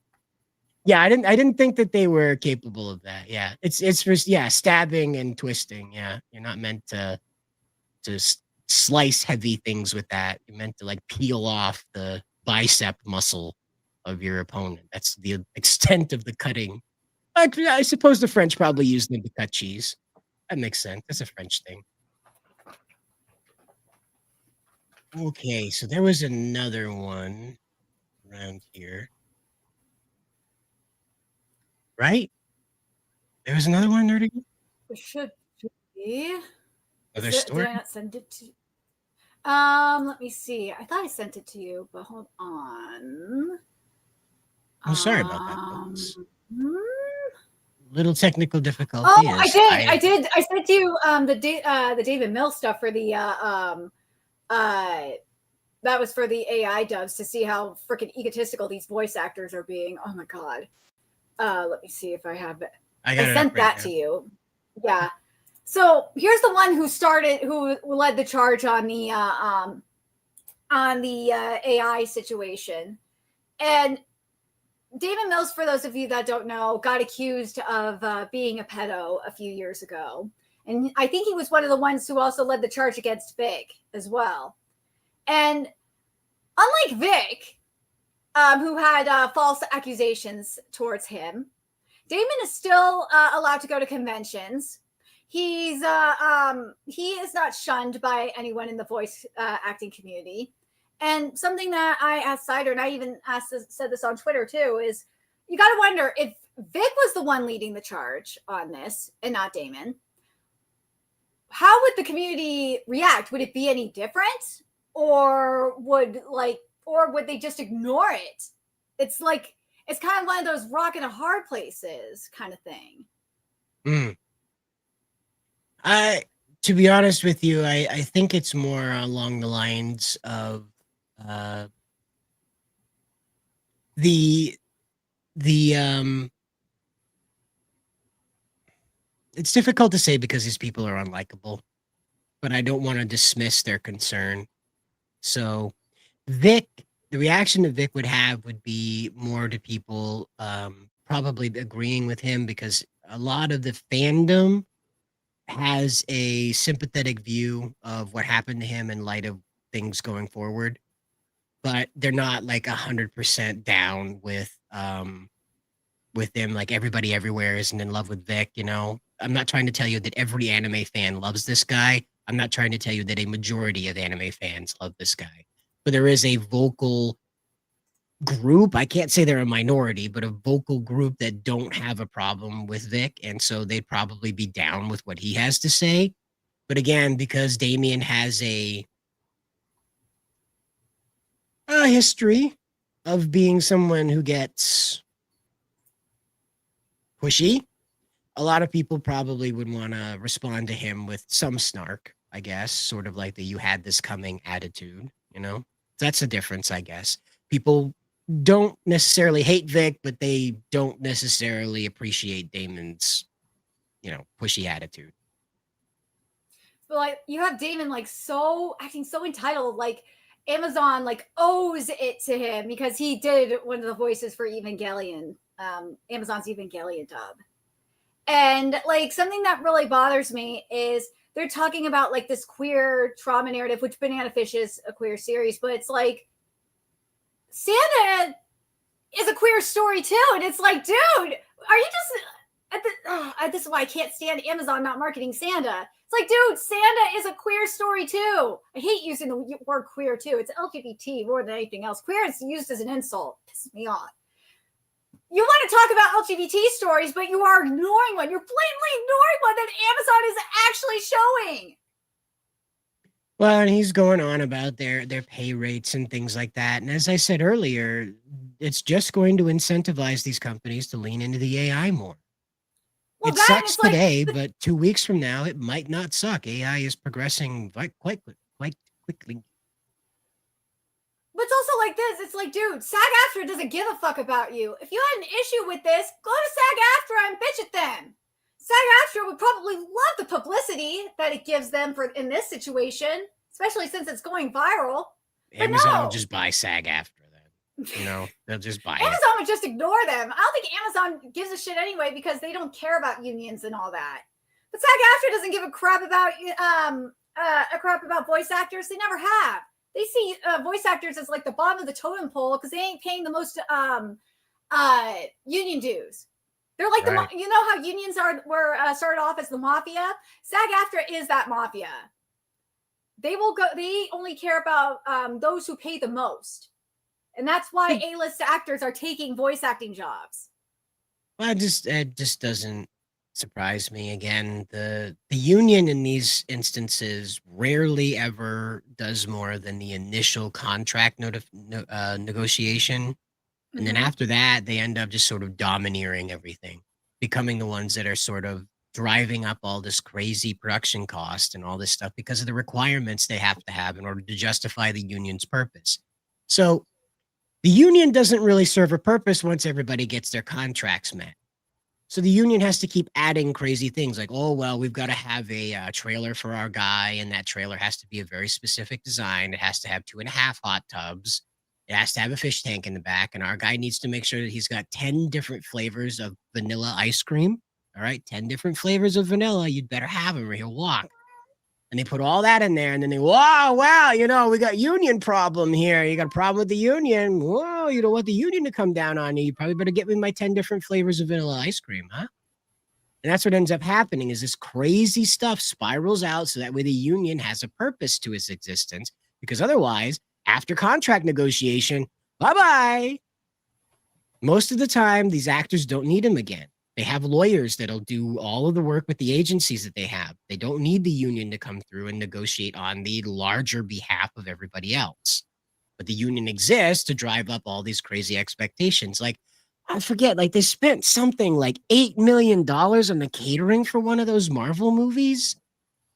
Yeah, I didn't think that they were capable of that. Yeah. It's for stabbing and twisting. Yeah. You're not meant to slice heavy things with that. You're meant to like peel off the bicep muscle of your opponent. That's the extent of the cutting. I suppose the French probably used them to cut cheese. That makes sense. That's a French thing. Okay, so there was another one around here. Right? There was another one, Nerdy? It should be. Other Did story? I not send it to let me see. I thought I sent it to you, but hold on. Oh, sorry about that, folks. hmm? Little technical difficulty. Oh, I is did. I did. I sent you the David Mills stuff for the that was for the AI dubs to see how freaking egotistical these voice actors are being. Oh my god. Let me see if I have it. I sent that to you. Yeah. So here's the one who led the charge on the AI situation. And David Mills, for those of you that don't know, got accused of being a pedo a few years ago. And I think he was one of the ones who also led the charge against Vic as well. And unlike Vic, who had false accusations towards him, Damon is still allowed to go to conventions. He is not shunned by anyone in the voice acting community. And something that I asked Cider, and I even said this on Twitter too, is you got to wonder if Vic was the one leading the charge on this and not Damon, how would the community react? Would it be any different? Or would they just ignore it? It's like, it's kind of one of those rock and a hard places kind of thing. To be honest with you, I think it's more along the lines of it's difficult to say because these people are unlikable, but I don't want to dismiss their concern. So Vic, the reaction that Vic would have would be more to people probably agreeing with him, because a lot of the fandom has a sympathetic view of what happened to him in light of things going forward, but they're not like 100% down with him. Like everybody everywhere isn't in love with Vic, you know. I'm not trying to tell you that every anime fan loves this guy. I'm not trying to tell you that a majority of anime fans love this guy, but there is a vocal group. I can't say they're a minority, but a vocal group that don't have a problem with Vic. And so they'd probably be down with what he has to say. But again, because Damien has a history of being someone who gets pushy, a lot of people probably would want to respond to him with some snark, I guess, sort of like the "you had this coming" attitude, you know? That's the difference, I guess. People don't necessarily hate Vic, but they don't necessarily appreciate Damon's, you know, pushy attitude. But like, you have Damon like acting so entitled, like Amazon like owes it to him because he did one of the voices for Evangelion, Amazon's Evangelion dub. And like something that really bothers me is they're talking about like this queer trauma narrative, which Banana Fish is a queer series, but it's like Santa is a queer story too. And it's like, dude, are you just this is why I can't stand Amazon not marketing Santa. It's like, dude, Santa is a queer story too. I hate using the word queer too. It's LGBT more than anything else. Queer is used as an insult. It pisses me off. You want to talk about LGBT stories, but you are ignoring one. You're blatantly ignoring one that Amazon is actually showing. Well, and he's going on about their pay rates and things like that. And as I said earlier, it's just going to incentivize these companies to lean into the AI more. Well, it sucks today, but 2 weeks from now, it might not suck. AI is progressing quite quickly. But it's also like this. It's like, dude, SAG-AFTRA doesn't give a fuck about you. If you had an issue with this, go to SAG-AFTRA and bitch at them. SAG-AFTRA would probably love the publicity that it gives them in this situation, especially since it's going viral. Amazon will just buy SAG-AFTRA then. You know, they'll just buy Amazon would just ignore them. I don't think Amazon gives a shit anyway because they don't care about unions and all that. But SAG-AFTRA doesn't give a crap about a crap about voice actors. They never have. They see voice actors as like the bottom of the totem pole because they ain't paying the most union dues. They're like Right. you know how unions were started off as the mafia. SAG-AFTRA is that mafia. They will go. They only care about those who pay the most, and that's why A-list actors are taking voice acting jobs. Well, it just doesn't surprise me. Again, the union in these instances rarely ever does more than the initial contract negotiation. And then after that, they end up just sort of domineering everything, becoming the ones that are sort of driving up all this crazy production cost and all this stuff because of the requirements they have to have in order to justify the union's purpose. So the union doesn't really serve a purpose once everybody gets their contracts met. So the union has to keep adding crazy things like, oh, well, we've got to have a trailer for our guy, and that trailer has to be a very specific design. It has to have 2.5 hot tubs. It has to have a fish tank in the back, and our guy needs to make sure that he's got 10 different flavors of vanilla ice cream. All right, 10 different flavors of vanilla. You'd better have him or he'll walk. And they put all that in there, and then they, wow, you know, we got union problem here. You got a problem with the union. Whoa, you don't want the union to come down on you. You probably better get me my 10 different flavors of vanilla ice cream, huh? And that's what ends up happening is this crazy stuff spirals out so that way the union has a purpose to its existence, because otherwise, after contract negotiation, bye-bye. Most of the time, these actors don't need them again. They have lawyers that'll do all of the work with the agencies that they have. They don't need the union to come through and negotiate on the larger behalf of everybody else. But the union exists to drive up all these crazy expectations. Like, I forget, like they spent something like $8 million on the catering for one of those Marvel movies.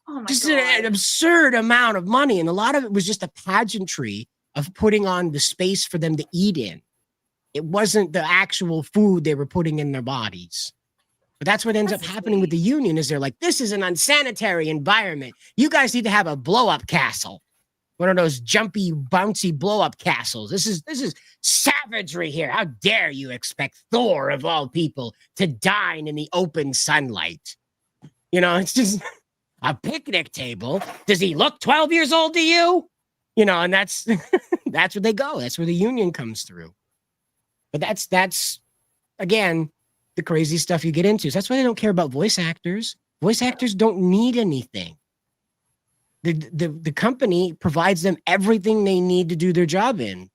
Oh my Just God. an absurd amount of money. And a lot of it was just a pageantry of putting on the space for them to eat in. It wasn't the actual food they were putting in their bodies. But that's what ends up happening with the union is they're like, this is an unsanitary environment. You guys need to have a blow-up castle. One of those jumpy, bouncy blow-up castles. This is savagery here. How dare you expect Thor, of all people, to dine in the open sunlight? You know, it's just a picnic table. Does he look 12 years old to you? You know, and that's that's where they go. That's where the union comes through. But that's again the crazy stuff you get into. So that's why they don't care about voice actors. Voice actors don't need anything. The company provides them everything they need to do their job in.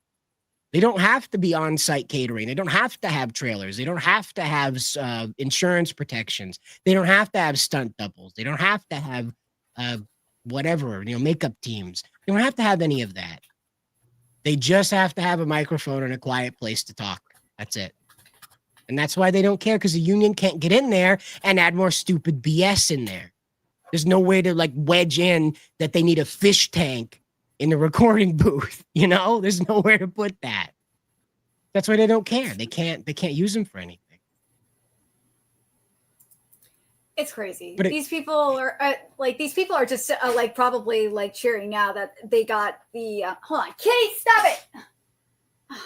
They don't have to be on-site catering. They don't have to have trailers. They don't have to have insurance protections. They don't have to have stunt doubles. They don't have to have whatever, you know, makeup teams. They don't have to have any of that. They just have to have a microphone and a quiet place to talk. That's it. And that's why they don't care, because the union can't get in there and add more stupid BS in there. There's no way to like wedge in that they need a fish tank in the recording booth. You know, there's nowhere to put that. That's why they don't care. They can't use them for anything. It's crazy. But these people are just like probably like cheering now that they got the hold on, Kitty, stop it.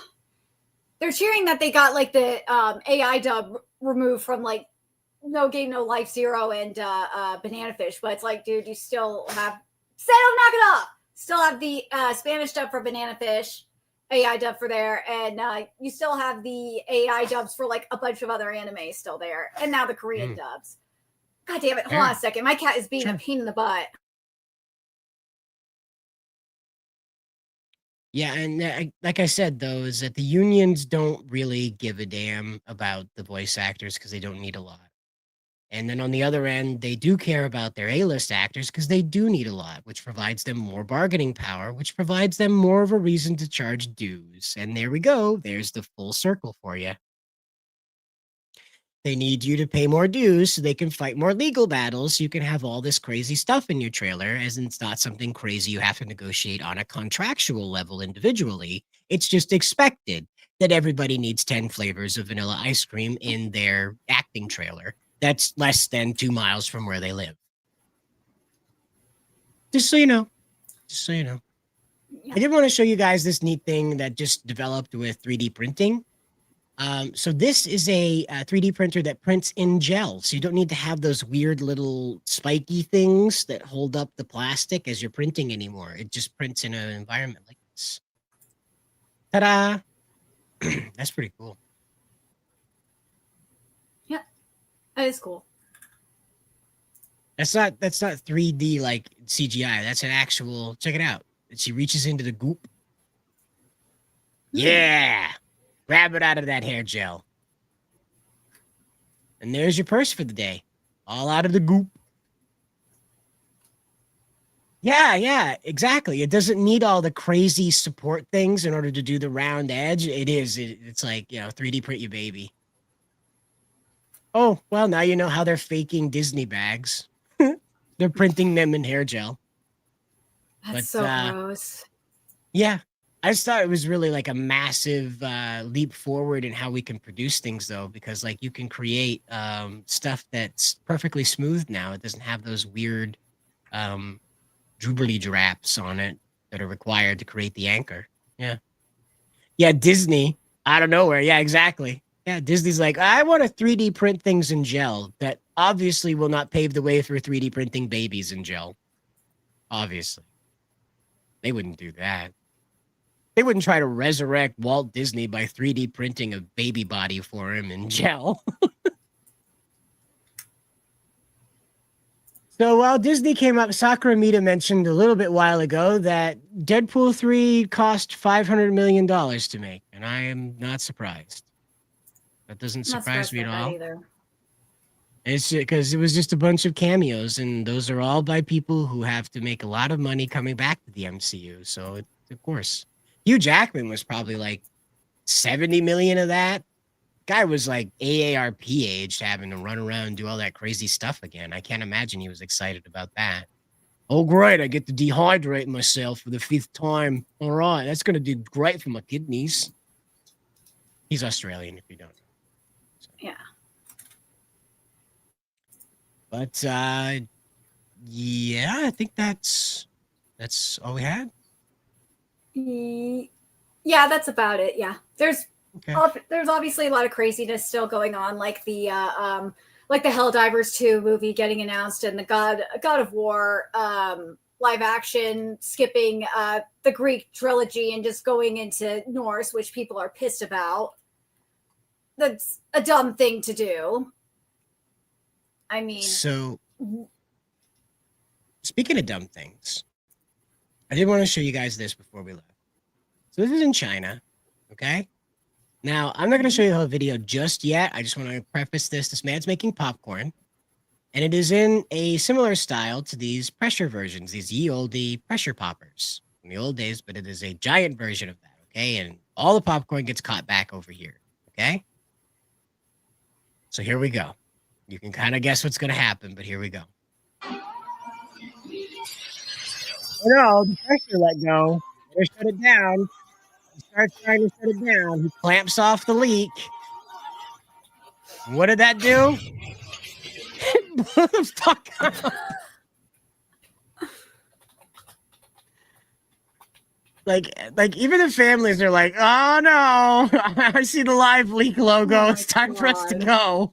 They're cheering that they got like the AI dub removed from like No Game No Life Zero and Banana Fish, but it's like, dude, you still have knock it off. Still have the Spanish dub for Banana Fish, AI dub for there, and you still have the AI dubs for like a bunch of other anime still there, and now the Korean dubs. God damn it! Hold on a second. My cat is being a pain in the butt. Yeah, and like I said, though, is that the unions don't really give a damn about the voice actors because they don't need a lot. And then on the other end, they do care about their A-list actors because they do need a lot, which provides them more bargaining power, which provides them more of a reason to charge dues. And there we go. There's the full circle for you. They need you to pay more dues so they can fight more legal battles. So you can have all this crazy stuff in your trailer, as in it's not something crazy you have to negotiate on a contractual level individually. It's just expected that everybody needs 10 flavors of vanilla ice cream in their acting trailer. That's less than 2 miles from where they live. Just so you know. Just so you know. Yeah. I did want to show you guys this neat thing that just developed with 3D printing. So this is a 3D printer that prints in gel. So you don't need to have those weird little spiky things that hold up the plastic as you're printing anymore. It just prints in an environment like this. Ta-da! That's pretty cool. Yeah, that is cool. That's not 3D like CGI. That's an actual. Check it out. She reaches into the goop. Yeah, grab it out of that hair gel. And there's your purse for the day. All out of the goop. Yeah, exactly. It doesn't need all the crazy support things in order to do the round edge. It's like, 3D print your baby. Oh, well, now you know how they're faking Disney bags. They're printing them in hair gel. That's so gross. Yeah. I just thought it was really like a massive leap forward in how we can produce things, though, because like you can create stuff that's perfectly smooth now. It doesn't have those weird dribbly draps on it that are required to create the anchor. Yeah, Disney out of nowhere. Yeah, exactly. Yeah, Disney's like, I want to 3D print things in gel that obviously will not pave the way for 3D printing babies in gel. Obviously. They wouldn't do that. They wouldn't try to resurrect Walt Disney by 3D printing a baby body for him in gel. So while Disney came up, Sakura Mita mentioned a little bit while ago that Deadpool 3 cost $500 million to make, and I am not surprised. That doesn't surprise me at all. Either. It's because it was just a bunch of cameos, and those are all by people who have to make a lot of money coming back to the MCU. So, of course, Hugh Jackman was probably like 70 million of that. Guy was like AARP aged, having to run around and do all that crazy stuff again. I can't imagine he was excited about that. Oh, great. I get to dehydrate myself for the 5th time. All right. That's going to do great for my kidneys. He's Australian, if you don't know. So. Yeah. But, yeah, I think that's all we had. Yeah, that's about it. Yeah. There's obviously a lot of craziness still going on, like the Helldivers 2 movie getting announced, and the God of War live action skipping the Greek trilogy and just going into Norse, which people are pissed about. That's a dumb thing to do. I mean, so speaking of dumb things, I did want to show you guys this before we left. So this is in China, okay? Now, I'm not going to show you the whole video just yet. I just want to preface this. This man's making popcorn, and it is in a similar style to these pressure versions, these ye olde pressure poppers from the old days, but it is a giant version of that, okay? And all the popcorn gets caught back over here, okay? So here we go. You can kind of guess what's going to happen, but here we go. Oh no, the pressure let go. Better shut it down. He starts trying to shut it down. He clamps off the leak. What did that do? It blew the fuck up. Like even the families are like, oh no, I see the live leak logo. It's time for us to go.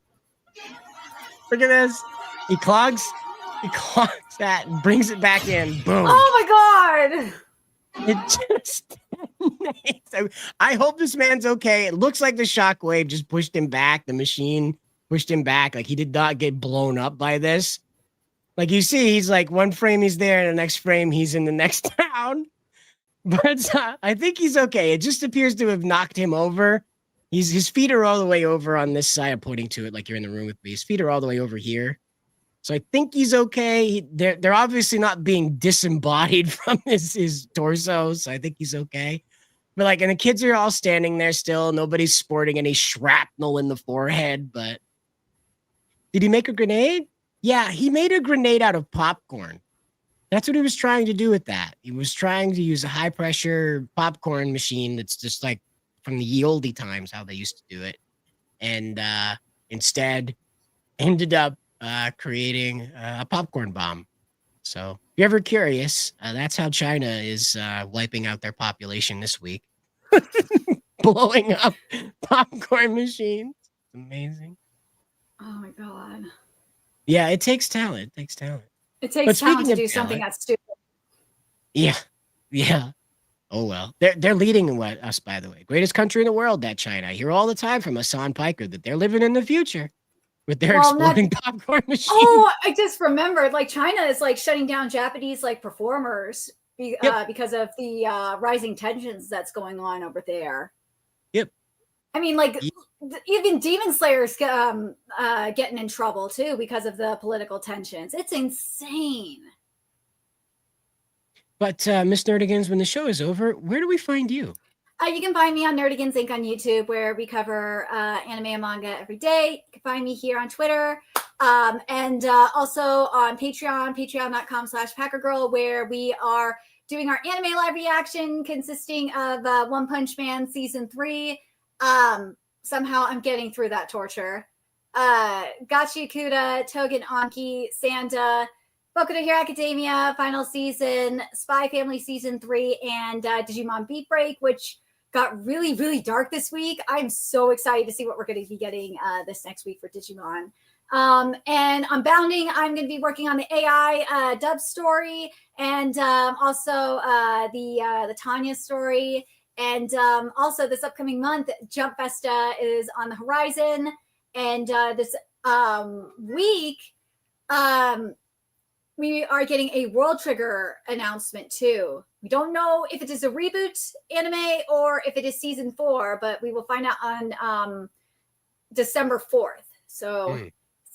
Look at this. He clogs that and brings it back in. Boom. oh my god. It just I hope this man's okay. It looks like the shockwave just pushed him back. The machine pushed him back. Like he did not get blown up by this. Like you see, he's like one frame he's there, and the next frame he's in the next town. But I think he's okay. It just appears to have knocked him over. His feet are all the way over on this side. I'm pointing to it like you're in the room with me. His feet are all the way over here. So I think he's okay. They're obviously not being disembodied from his torso. So I think he's okay. But like, and the kids are all standing there still. Nobody's sporting any shrapnel in the forehead. But did he make a grenade? Yeah, he made a grenade out of popcorn. That's what he was trying to do with that. He was trying to use a high pressure popcorn machine that's just like from the ye olde times, how they used to do it. And instead ended up creating a popcorn bomb. So if you're ever curious, that's how China is wiping out their population this week. blowing up popcorn machines. It's amazing. Oh my god. Yeah, it takes talent. It takes talent. It takes But talent speaking to of do something talent, that's stupid. yeah, yeah. Oh well, they're leading us, by the way. Greatest country in the world, that China. I hear all the time from Hassan Piker that they're living in the future with their Well, not- exploding popcorn machines. Oh, I just remembered. Like China is like shutting down Japanese like performers because of the rising tensions that's going on over there. Yep. I mean, like even Demon Slayer's getting in trouble too because of the political tensions. It's insane. But Miss Nerdigans, when the show is over, where do we find you? You can find me on Nerdigans Inc. on YouTube, where we cover anime and manga every day. You can find me here on Twitter. And also on Patreon, patreon.com/PackerGirl, where we are doing our anime live reaction consisting of One Punch Man Season 3. Somehow I'm getting through that torture. Gachi Kuda, Togen Anki, Sanda, Boku no Hero Academia, Final Season, Spy Family Season 3, and Digimon Beat Break, which got really, really dark this week. I'm so excited to see what we're going to be getting this next week for Digimon. And on Bounding, I'm going to be working on the AI dub story and also the Tanya story. And also this upcoming month, Jump Festa is on the horizon. And this week, we are getting a World Trigger announcement too. We don't know if it is a reboot anime or if it is season 4, but we will find out on December 4th. So,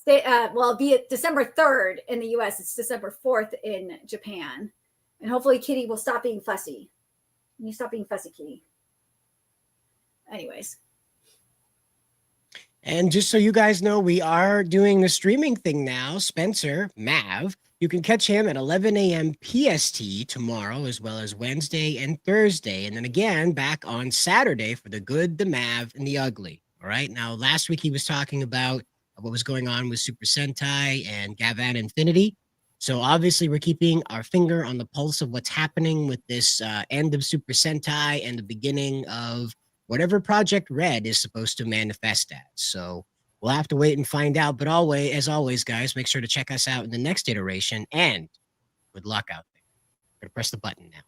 well, be it December 3rd in the US, it's December 4th in Japan. And hopefully Kitty will stop being fussy. You stop being fussy, Kitty. Anyways. And just so you guys know, we are doing the streaming thing now. Spencer, Mav, you can catch him at 11 a.m. PST tomorrow, as well as Wednesday and Thursday. And then again, back on Saturday for the good, the Mav, and the ugly. All right. Now, last week he was talking about what was going on with Super Sentai and Gavan Infinity. So obviously we're keeping our finger on the pulse of what's happening with this end of Super Sentai and the beginning of whatever Project Red is supposed to manifest as. So we'll have to wait and find out. But always, as always, guys, make sure to check us out in the next iteration. And good luck out there. I'm going to press the button now.